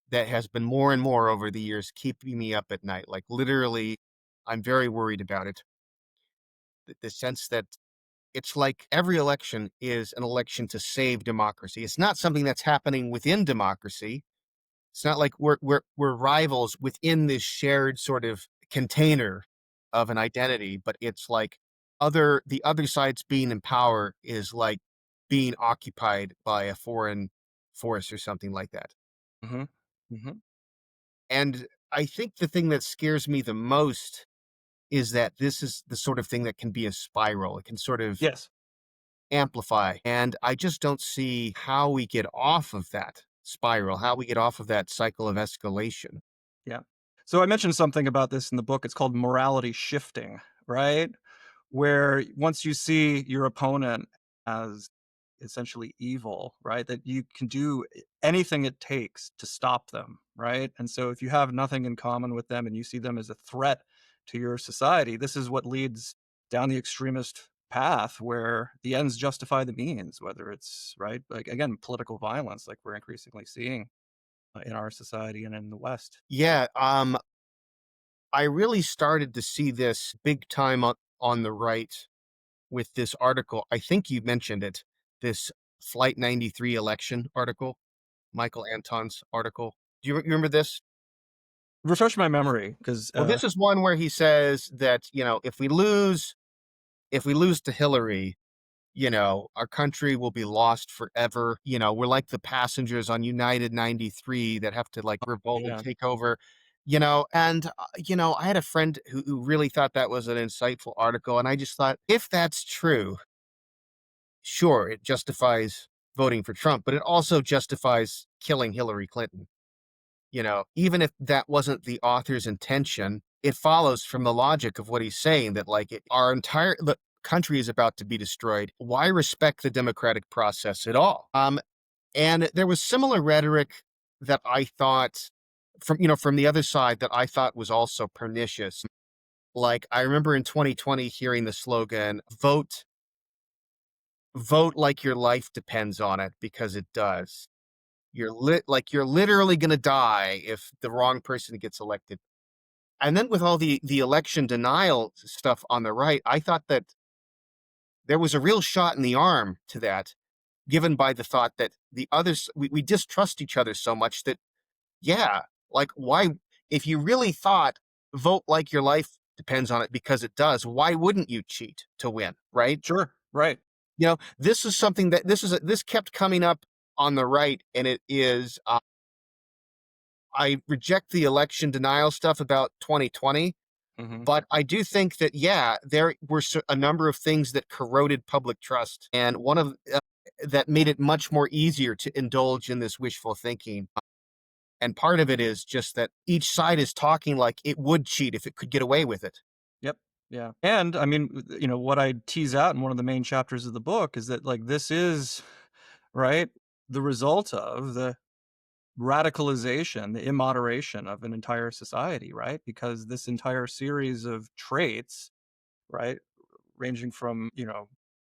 that has been more and more over the years keeping me up at night. Like literally, I'm very worried about it. The sense that it's like every election is an election to save democracy. It's not something that's happening within democracy. It's not like we're rivals within this shared sort of container of an identity, but it's like the other side's being in power is like being occupied by a foreign force or something like that. Hmm. Hmm. And I think the thing that scares me the most is that this is the sort of thing that can be a spiral. It can sort of Yes. amplify. And I just don't see how we get off of that spiral, how we get off of that cycle of escalation. Yeah. So I mentioned something about this in the book. It's called morality shifting, right? Where once you see your opponent as essentially evil, right, that you can do anything it takes to stop them, right? And so if you have nothing in common with them and you see them as a threat to your society, this is what leads down the extremist path where the ends justify the means, whether it's, right, like again, political violence, like we're increasingly seeing in our society and in the West. Yeah, I really started to see this big time on the right with this article. I think you mentioned it, this Flight 93 election article, Michael Anton's article. Do you remember this? Refresh my memory, because Well, this is one where he says that, if we lose to Hillary, our country will be lost forever. We're like the passengers on United 93 that have to like revolt and yeah. take over, and, I had a friend who really thought that was an insightful article. And I just thought, if that's true, sure, it justifies voting for Trump, but it also justifies killing Hillary Clinton. Even if that wasn't the author's intention, it follows from the logic of what he's saying that like our entire the country is about to be destroyed. Why respect the democratic process at all? And there was similar rhetoric that I thought from the other side that I thought was also pernicious. Like, I remember in 2020 hearing the slogan, vote like your life depends on it, because it does. You're literally gonna die if the wrong person gets elected. And then with all the election denial stuff on the right, I thought that there was a real shot in the arm to that, given by the thought that the others we distrust each other so much that, yeah, like, why, if you really thought vote like your life depends on it, because it does, why wouldn't you cheat to win, right? Sure. Right. This is something that this kept coming up on the right, and it is I reject the election denial stuff about 2020, Hmm. but I do think that, yeah, there were a number of things that corroded public trust, and one of that made it much more easier to indulge in this wishful thinking. And part of it is just that each side is talking like it would cheat if it could get away with it. Yep. Yeah. And I mean, what I tease out in one of the main chapters of the book is that like this is right the result of the radicalization, the immoderation of an entire society, right? Because this entire series of traits, right, ranging from,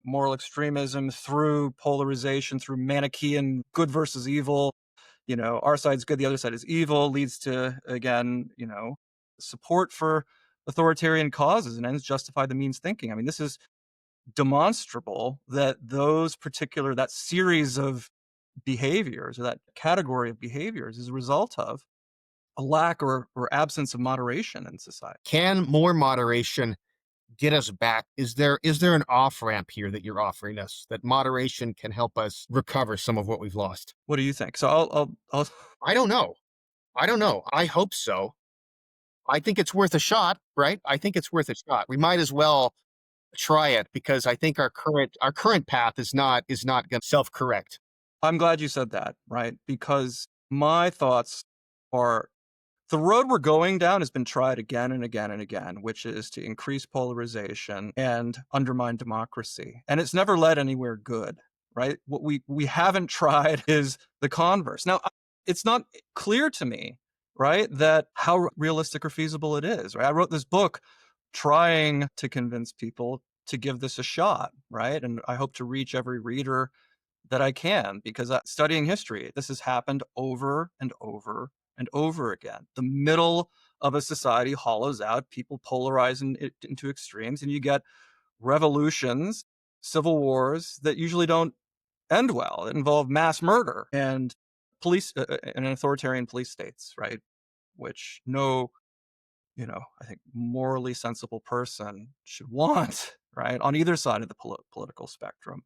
moral extremism through polarization, through Manichaean good versus evil, our side's good, the other side is evil, leads to, again, support for authoritarian causes and ends justify the means thinking. I mean, this is demonstrable that that series of behaviors or that category of behaviors is a result of a lack or absence of moderation in society. Can more moderation get us back? Is there an off ramp here that you're offering us, that moderation can help us recover some of what we've lost? What do you think? So I'll I don't know. I don't know. I hope so. I think it's worth a shot, right? I think it's worth a shot. We might as well try it, because I think our current path is not going to self correct. I'm glad you said that, right? Because my thoughts are the road we're going down has been tried again and again and again, which is to increase polarization and undermine democracy. And it's never led anywhere good, right? What we haven't tried is the converse. Now, it's not clear to me, right, that how realistic or feasible it is, right? I wrote this book trying to convince people to give this a shot, right? And I hope to reach every reader that I can, because studying history, this has happened over and over and over again. The middle of a society hollows out, people polarize it into extremes, and you get revolutions, civil wars that usually don't end well. It involve mass murder and police and authoritarian police states, right? Which I think morally sensible person should want, right, on either side of the political spectrum.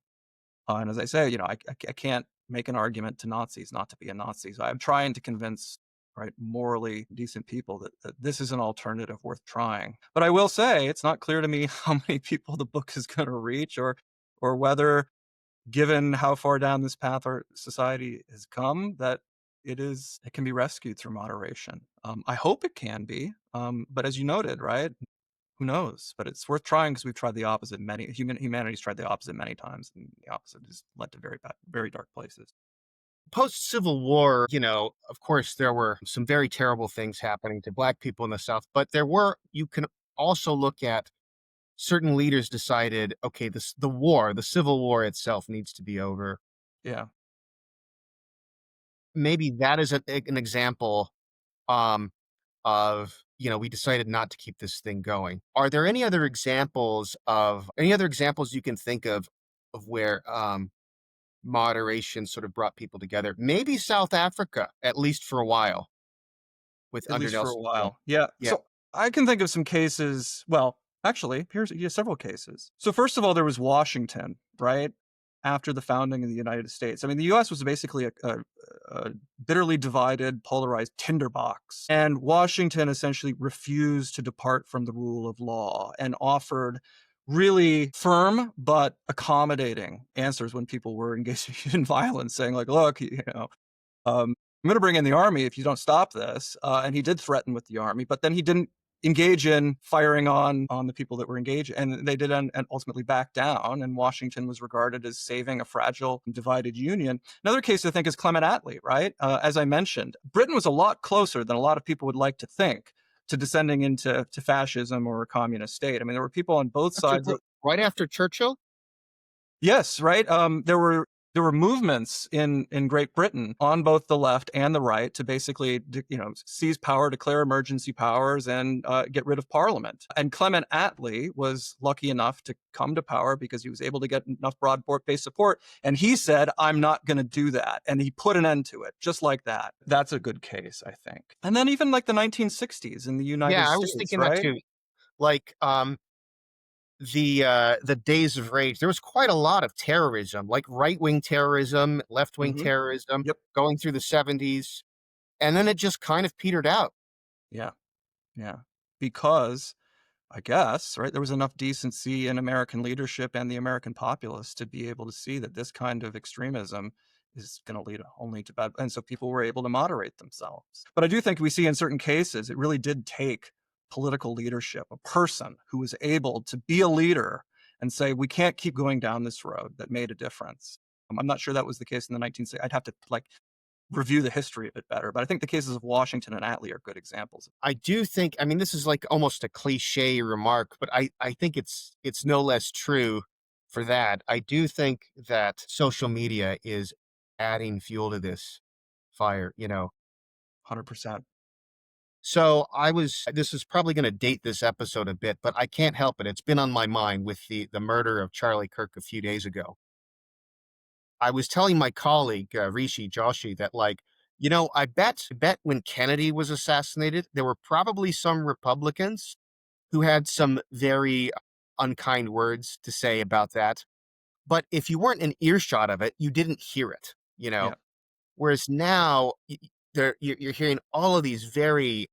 And as I say, I can't make an argument to Nazis not to be a Nazi. So I'm trying to convince, right, morally decent people that this is an alternative worth trying. But I will say it's not clear to me how many people the book is going to reach, or whether, given how far down this path our society has come, that it can be rescued through moderation. I hope it can be. But as you noted, right, who knows? But it's worth trying, because we've tried the opposite humanity's tried the opposite many times, and the opposite has led to very bad, very dark places. Post Civil War, of course, there were some very terrible things happening to Black people in the South, but you can also look at certain leaders decided, okay, the Civil War itself needs to be over. Yeah. Maybe that is an example, um, of, we decided not to keep this thing going. Are there any other examples you can think of where moderation sort of brought people together? Maybe South Africa, at least for a while, At under least for a Nelson Mandela. while. Yeah. Yeah. So I can think of some cases. Well, actually, here's several cases. So first of all, there was Washington, right? After the founding of the United States. I mean, the US was basically a bitterly divided, polarized tinderbox. And Washington essentially refused to depart from the rule of law and offered really firm but accommodating answers when people were engaging in violence, saying like, look, I'm going to bring in the army if you don't stop this. And he did threaten with the army, but then he didn't engage in firing on the people that were engaged, and they did and ultimately back down. And Washington was regarded as saving a fragile, divided union. Another case I think is Clement Attlee, right? As I mentioned, Britain was a lot closer than a lot of people would like to think to descending into fascism or a communist state. I mean, there were people on both sides. Right after Churchill? Yes, right. There were movements in Great Britain on both the left and the right to basically seize power, declare emergency powers, and get rid of Parliament. And Clement Attlee was lucky enough to come to power because he was able to get enough broad-based support. And he said, "I'm not going to do that," and he put an end to it, just like that. That's a good case, I think. And then even like the 1960s in the United Yeah, I was States, thinking that right? too. Like, the days of rage, there was quite a lot of terrorism, like right-wing terrorism, left-wing Hmm. terrorism Yep. going through the 70s, and then it just kind of petered out. Yeah. Yeah. Because I guess, right? There was enough decency in American leadership and the American populace to be able to see that this kind of extremism is going to lead only to bad. And so people were able to moderate themselves. But I do think we see in certain cases, it really did take political leadership, a person who was able to be a leader and say, we can't keep going down this road, that made a difference. I'm not sure that was the case in the 1960s. I'd have to review the history a bit better, but I think the cases of Washington and Attlee are good examples. I do think, I mean, this is like almost a cliche remark, but I think it's no less true for that. I do think that social media is adding fuel to this fire, you know. 100%. So this is probably going to date this episode a bit, but I can't help it. It's been on my mind with the murder of Charlie Kirk a few days ago. I was telling my colleague, Rishi Joshi, that like, I bet when Kennedy was assassinated, there were probably some Republicans who had some very unkind words to say about that. But if you weren't in earshot of it, you didn't hear it, you know? Yeah. Whereas now you're hearing all of these very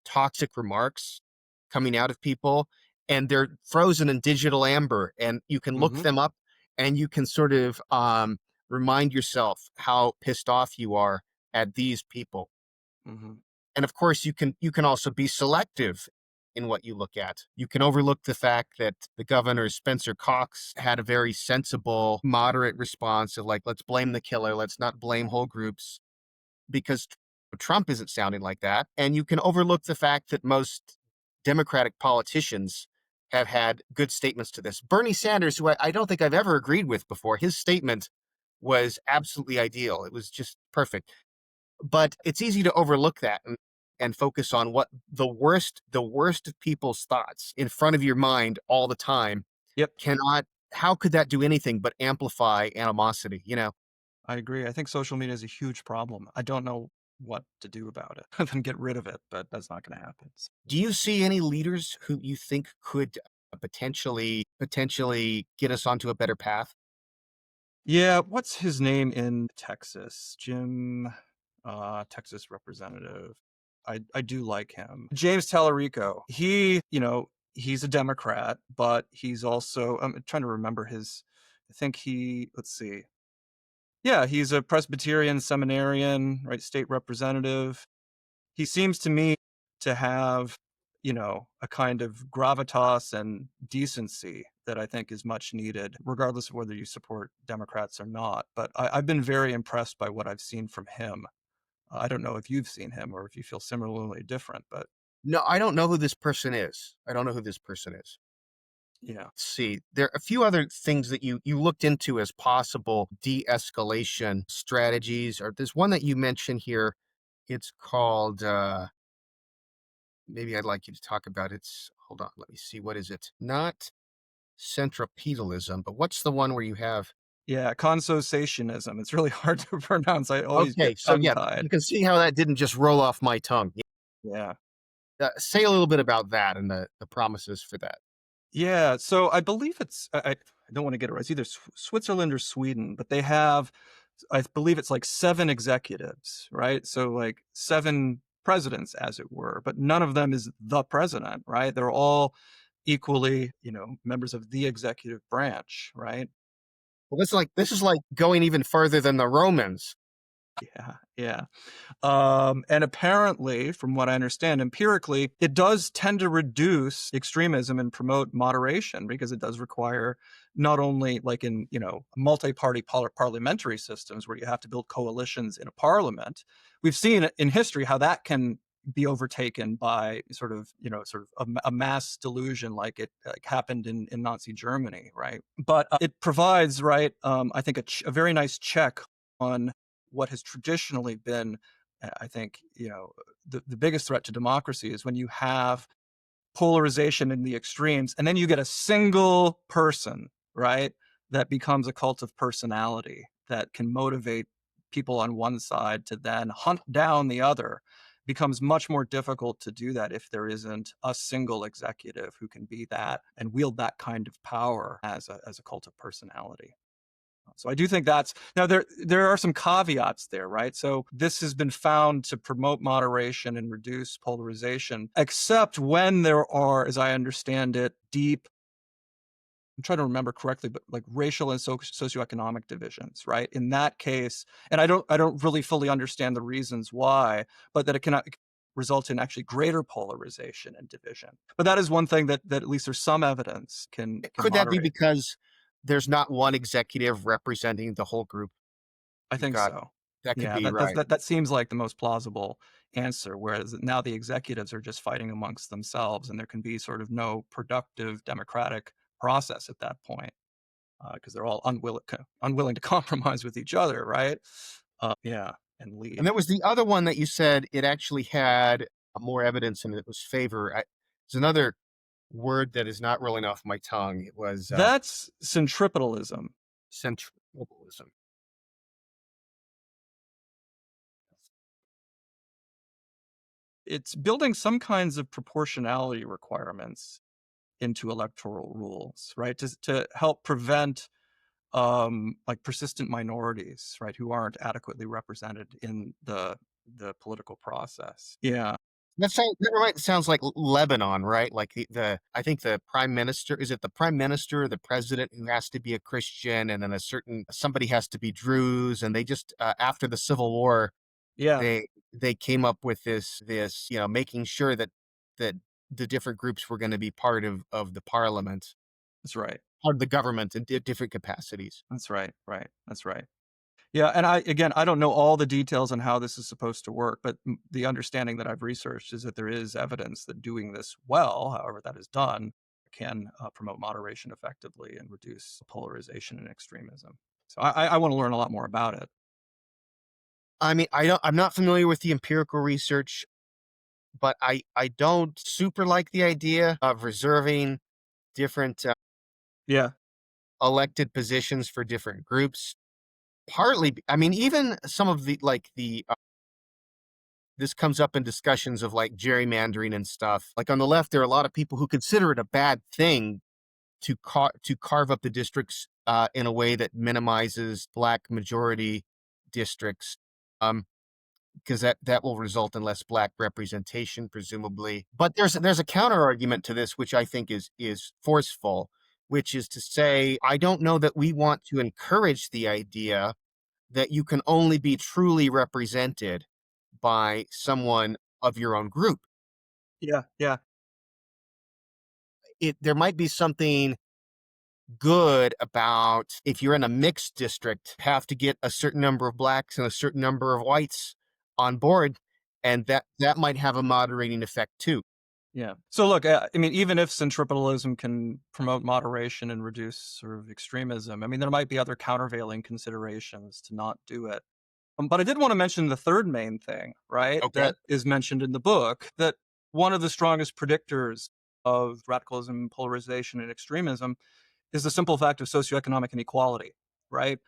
toxic remarks coming out of people, and they're frozen in digital amber, and you can look Hmm. them up and you can sort of remind yourself how pissed off you are at these people. Hmm. And of course, you can also be selective in what you look at. You can overlook the fact that the governor Spencer Cox had a very sensible, moderate response of like, let's blame the killer, let's not blame whole groups, because Trump isn't sounding like that. And you can overlook the fact that most Democratic politicians have had good statements to this. Bernie Sanders, who I don't think I've ever agreed with before, his statement was absolutely ideal. It was just perfect. But it's easy to overlook that and focus on what the worst of people's thoughts in front of your mind all the time Yep. cannot, how could that do anything but amplify animosity, you know? I agree. I think social media is a huge problem. I don't know what to do about it other than get rid of it, but that's not going to happen. Do you see any leaders who you think could potentially get us onto a better path? Yeah, what's his name in Texas? Jim, Texas representative. I do like him. James Tallarico. He's a Democrat, but he's also, I'm trying to remember I think let's see. Yeah, he's a Presbyterian seminarian, right? State representative. He seems to me to have, a kind of gravitas and decency that I think is much needed, regardless of whether you support Democrats or not. But I've been very impressed by what I've seen from him. I don't know if you've seen him or if you feel similarly different, but No, I don't know who this person is. I don't know who this person is. yeah. Let's see. There are a few other things that you looked into as possible de-escalation strategies. Or there's one that you mentioned here. It's called maybe I'd like you to talk about it's hold on, let me see. What is it? Not centripetalism, but what's the one where you have Yeah, consociationism. It's really hard to pronounce. I always get okay, so yeah, tongue-tied. you can see how that didn't just roll off my tongue. Yeah. Say a little bit about that and the promises for that. Yeah, so I believe I don't want to get it right. It's either Switzerland or Sweden, but they have, I believe it's like 7 executives, right? So like 7 presidents, as it were, but none of them is the president, right? They're all equally, members of the executive branch, right? Well, this is like going even further than the Romans. Yeah, yeah. And apparently, from what I understand empirically, it does tend to reduce extremism and promote moderation because it does require not only like in, multi-party parliamentary systems where you have to build coalitions in a parliament. We've seen in history how that can be overtaken by sort of a mass delusion like it happened in Nazi Germany, right? But it provides, right, I think a very nice check on what has traditionally been, I think, the biggest threat to democracy is when you have polarization in the extremes, and then you get a single person, right, that becomes a cult of personality that can motivate people on one side to then hunt down the other. Becomes much more difficult to do that if there isn't a single executive who can be that and wield that kind of power as a cult of personality. So I do think that's now there are some caveats there, right? So this has been found to promote moderation and reduce polarization, except when there are, as I understand it, deep, I'm trying to remember correctly, but like racial and socioeconomic divisions, right? In that case, and I don't really fully understand the reasons why, but that it can result in actually greater polarization and division. But that is one thing that at least there's some evidence can Could that be moderate. because there's not one executive representing the whole group? I You've think got so. that could Yeah, be right. that seems like the most plausible answer, whereas now the executives are just fighting amongst themselves, and there can be sort of no productive democratic process at that point, because they're all unwilling to compromise with each other, right? Yeah, and And lead. there was the other one that you said it actually had more evidence and it was favor. It's another word that is not rolling off my tongue. It was That's centripetalism. centralism. It's building some kinds of proportionality requirements into electoral rules, right? To help prevent like persistent minorities, right, who aren't adequately represented in the political process. Yeah, That right. Sounds like Lebanon, right? Like the I think the prime minister, is it the prime minister or the president who has to be a Christian, and then a certain somebody has to be Druze, and they just after the Civil War yeah, they came up with this making sure that the different groups were going to be part of the parliament, that's right. part of the government in different capacities. That's right. Right. That's right. Yeah, and I don't know all the details on how this is supposed to work, but the understanding that I've researched is that there is evidence that doing this well, however that is done, can promote moderation effectively and reduce polarization and extremism. So I want to learn a lot more about it. I mean, I'm not familiar with the empirical research, but I don't super like the idea of reserving different Yeah. elected positions for different groups. Partly, I mean, even some of the this comes up in discussions of like gerrymandering and stuff. Like on the left, there are a lot of people who consider it a bad thing to carve up the districts in a way that minimizes black majority districts. Because that will result in less black representation, presumably. But there's a counter argument to this, which I think is forceful, which is to say, I don't know that we want to encourage the idea that you can only be truly represented by someone of your own group. Yeah. Yeah. There might be something good about if you're in a mixed district, have to get a certain number of blacks and a certain number of whites on board, and that might have a moderating effect too. Yeah. So look, I mean, even if centripetalism can promote moderation and reduce sort of extremism, I mean, there might be other countervailing considerations to not do it. But I did want to mention the third main thing, right, Okay. that is mentioned in the book, that one of the strongest predictors of radicalism, polarization, and extremism is the simple fact of socioeconomic inequality, right?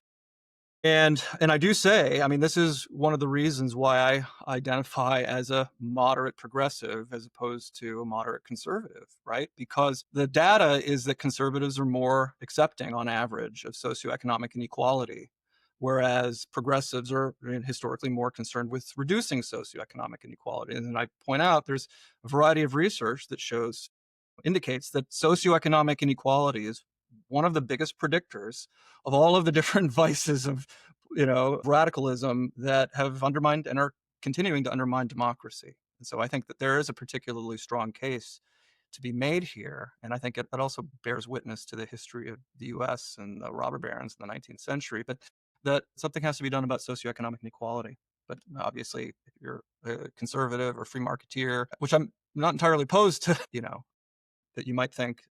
And I do say, I mean, this is one of the reasons why I identify as a moderate progressive as opposed to a moderate conservative, right? Because the data is that conservatives are more accepting on average of socioeconomic inequality, whereas progressives are historically more concerned with reducing socioeconomic inequality. And I point out there's a variety of research that indicates that socioeconomic inequality is one of the biggest predictors of all of the different vices of radicalism that have undermined and are continuing to undermine democracy. And so I think that there is a particularly strong case to be made here, and I think it also bears witness to the history of the US and the robber barons in the 19th century, but that something has to be done about socioeconomic inequality. But obviously, if you're a conservative or free marketeer, which I'm not entirely opposed to, that you might think,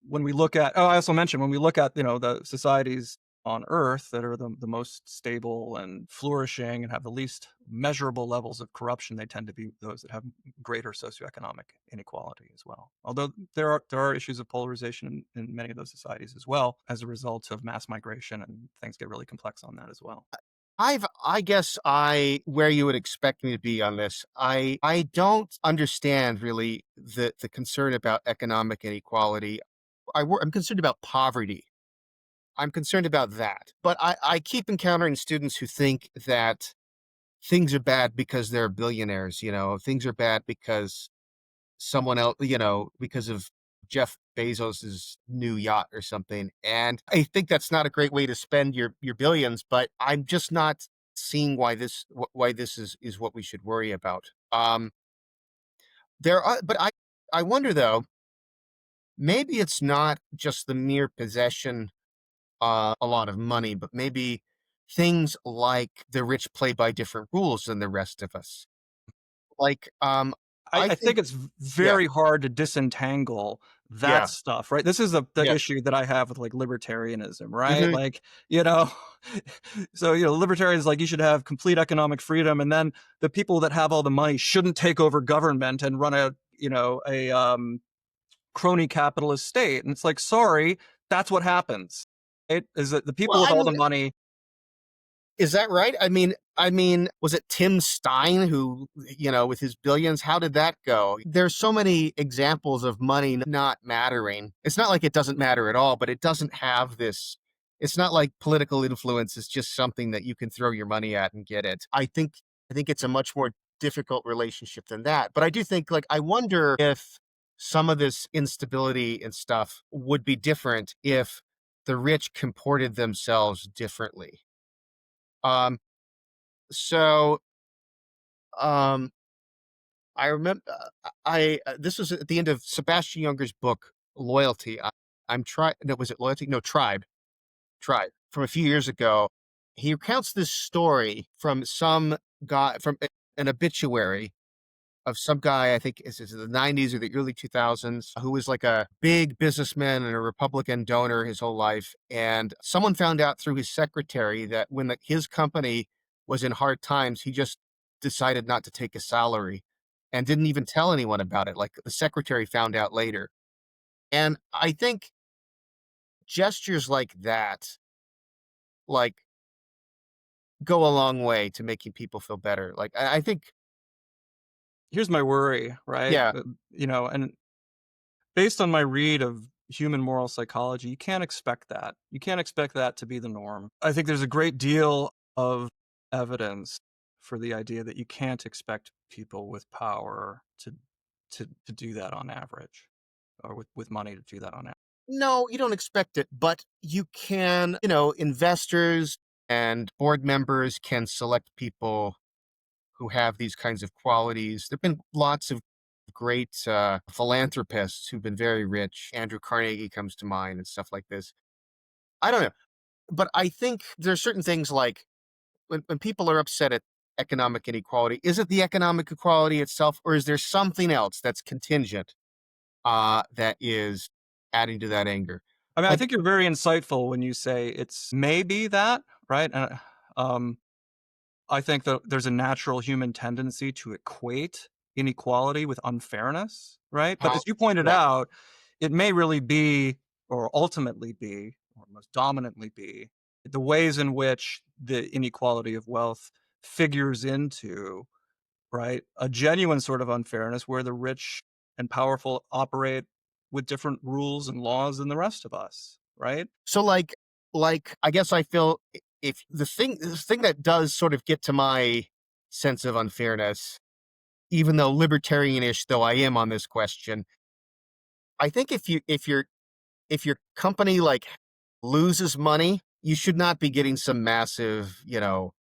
when we look at, oh, I also mentioned when we look at, the societies on Earth that are the most stable and flourishing and have the least measurable levels of corruption, they tend to be those that have greater socioeconomic inequality as well. Although there are issues of polarization in many of those societies as well as a result of mass migration, and things get really complex on that as well. I guess where you would expect me to be on this. I don't understand really the concern about economic inequality. I'm concerned about poverty. I'm concerned about that. But I keep encountering students who think that things are bad because they're billionaires, things are bad because someone else, because of Jeff Bezos's new yacht or something. And I think that's not a great way to spend your billions, but I'm just not seeing why this is what we should worry about. But I wonder though, maybe it's not just the mere possession a lot of money, but maybe things like the rich play by different rules than the rest of us. Like, I I think, think it's yeah, very hard to disentangle that yeah, stuff, right? This is the yeah. issue that I have with like libertarianism, right? Hmm. Like, you know, so libertarians like you should have complete economic freedom, and then the people that have all the money shouldn't take over government and run a crony capitalist state. And it's like, sorry, that's what happens. It is that the Well, people with I all mean, the money. is that right? I mean, was it Tim Stein who, with his billions, how did that go? There's so many examples of money not mattering. It's not like it doesn't matter at all, but it doesn't have this. It's not like political influence is just something that you can throw your money at and get it. I think it's a much more difficult relationship than that. But I do think, like, I wonder if some of this instability and stuff would be different if the rich comported themselves differently. Um, so, um, I remember this was at the end of Sebastian Junger's book, Loyalty. I'm trying. No, was it Loyalty? No, Tribe from a few years ago. He recounts this story from some guy from an obituary of some guy, I think is the 90s or the early 2000s, who was like a big businessman and a Republican donor his whole life. And someone found out through his secretary that when his company was in hard times, he just decided not to take a salary and didn't even tell anyone about it. Like the secretary found out later. And I think gestures like that, like, go a long way to making people feel better. Like, I think, Here's my worry, right? yeah. And based on my read of human moral psychology, you can't expect that. You can't expect that to be the norm. I think there's a great deal of evidence for the idea that you can't expect people with power to do that on average, or with money to do that on average. No, you don't expect it, but you can, investors and board members can select people who have these kinds of qualities. There've been lots of great philanthropists who've been very rich. Andrew Carnegie comes to mind and stuff like this. I don't know, but I think there are certain things like when people are upset at economic inequality, is it the economic equality itself, or is there something else that's contingent that is adding to that anger? I mean, I Like, think you're very insightful when you say it's maybe that, right? Um, I think that there's a natural human tendency to equate inequality with unfairness, right? But how, as you pointed yeah. out, it may really be, or ultimately be, or most dominantly be, the ways in which the inequality of wealth figures into, right, a genuine sort of unfairness where the rich and powerful operate with different rules and laws than the rest of us, right? So like I guess I feel if the thing that does sort of get to my sense of unfairness, even though libertarianish though I am on this question, I think if your company like loses money, you should not be getting some massive,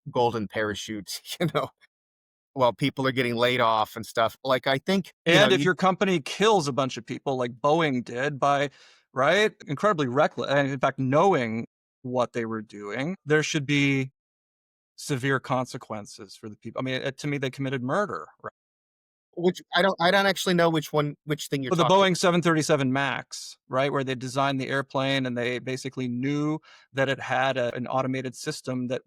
golden parachutes, while people are getting laid off and stuff. Like I think, And if you your company kills a bunch of people like Boeing did by, right, incredibly reckless, and in fact, knowing what they were doing, there should be severe consequences for the people. I mean, to me, they committed murder. Right? Which I don't actually know which thing you're Well, the talking. Boeing 737 Max, right, where they designed the airplane and they basically knew that it had an automated system that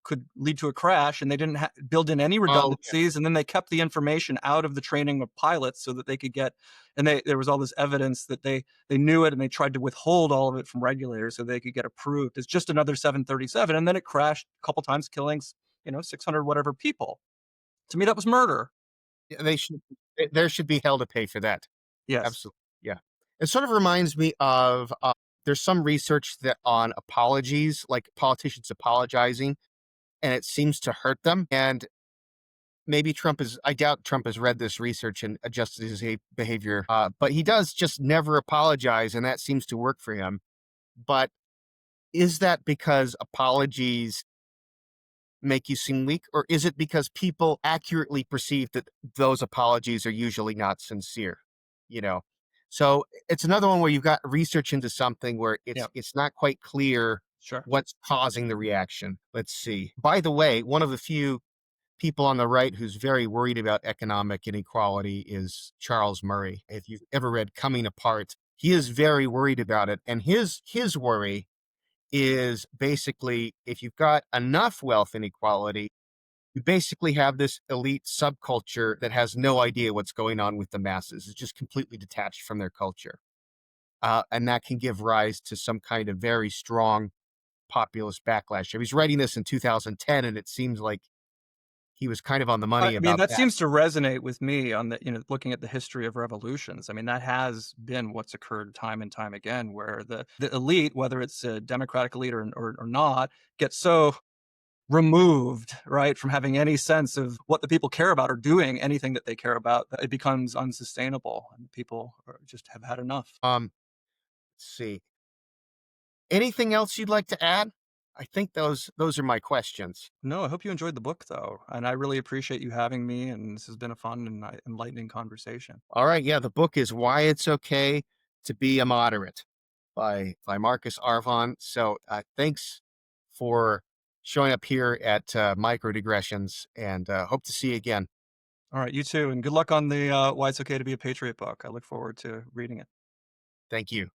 could lead to a crash, and they didn't build in any Oh, yeah. redundancies, and then they kept the information out of the training of pilots so that they could get, and there was all this evidence that they knew it, and they tried to withhold all of it from regulators so they could get approved. It's just another 737, and then it crashed a couple times, killing 600 whatever people. To me, that was murder. Yeah, there should be hell to pay for that. Yes. Absolutely, yeah. It sort of reminds me of, there's some research that on apologies, like politicians apologizing, and it seems to hurt them, and maybe I doubt Trump has read this research and adjusted his behavior, but he does just never apologize, and that seems to work for him. But is that because apologies make you seem weak, or is it because people accurately perceive that those apologies are usually not sincere? You know, so it's another one where you've got research into something where Yeah. it's not quite clear Sure. what's causing the reaction. Let's see. By the way, one of the few people on the right who's very worried about economic inequality is Charles Murray. If you've ever read Coming Apart, he is very worried about it, and his worry is basically if you've got enough wealth inequality, you basically have this elite subculture that has no idea what's going on with the masses. It's just completely detached from their culture. And that can give rise to some kind of very strong populist backlash. He was writing this in 2010, and it seems like he was kind of on the I money mean, about that that. seems to resonate with me on looking at the history of revolutions. I mean, that has been what's occurred time and time again, where the elite, whether it's a democratic elite or not, gets so removed, right, from having any sense of what the people care about or doing anything that they care about, that it becomes unsustainable and people just have had enough. Let's see. Anything else you'd like to add? I think those are my questions. No, I hope you enjoyed the book, though, and I really appreciate you having me, and this has been a fun and enlightening conversation. All right, yeah, the book is Why It's Okay to Be a Moderate by Marcus Arvan. So thanks for showing up here at Micro-Digressions, and hope to see you again. All right, you too, and good luck on the Why It's Okay to Be a Patriot book. I look forward to reading it. Thank you.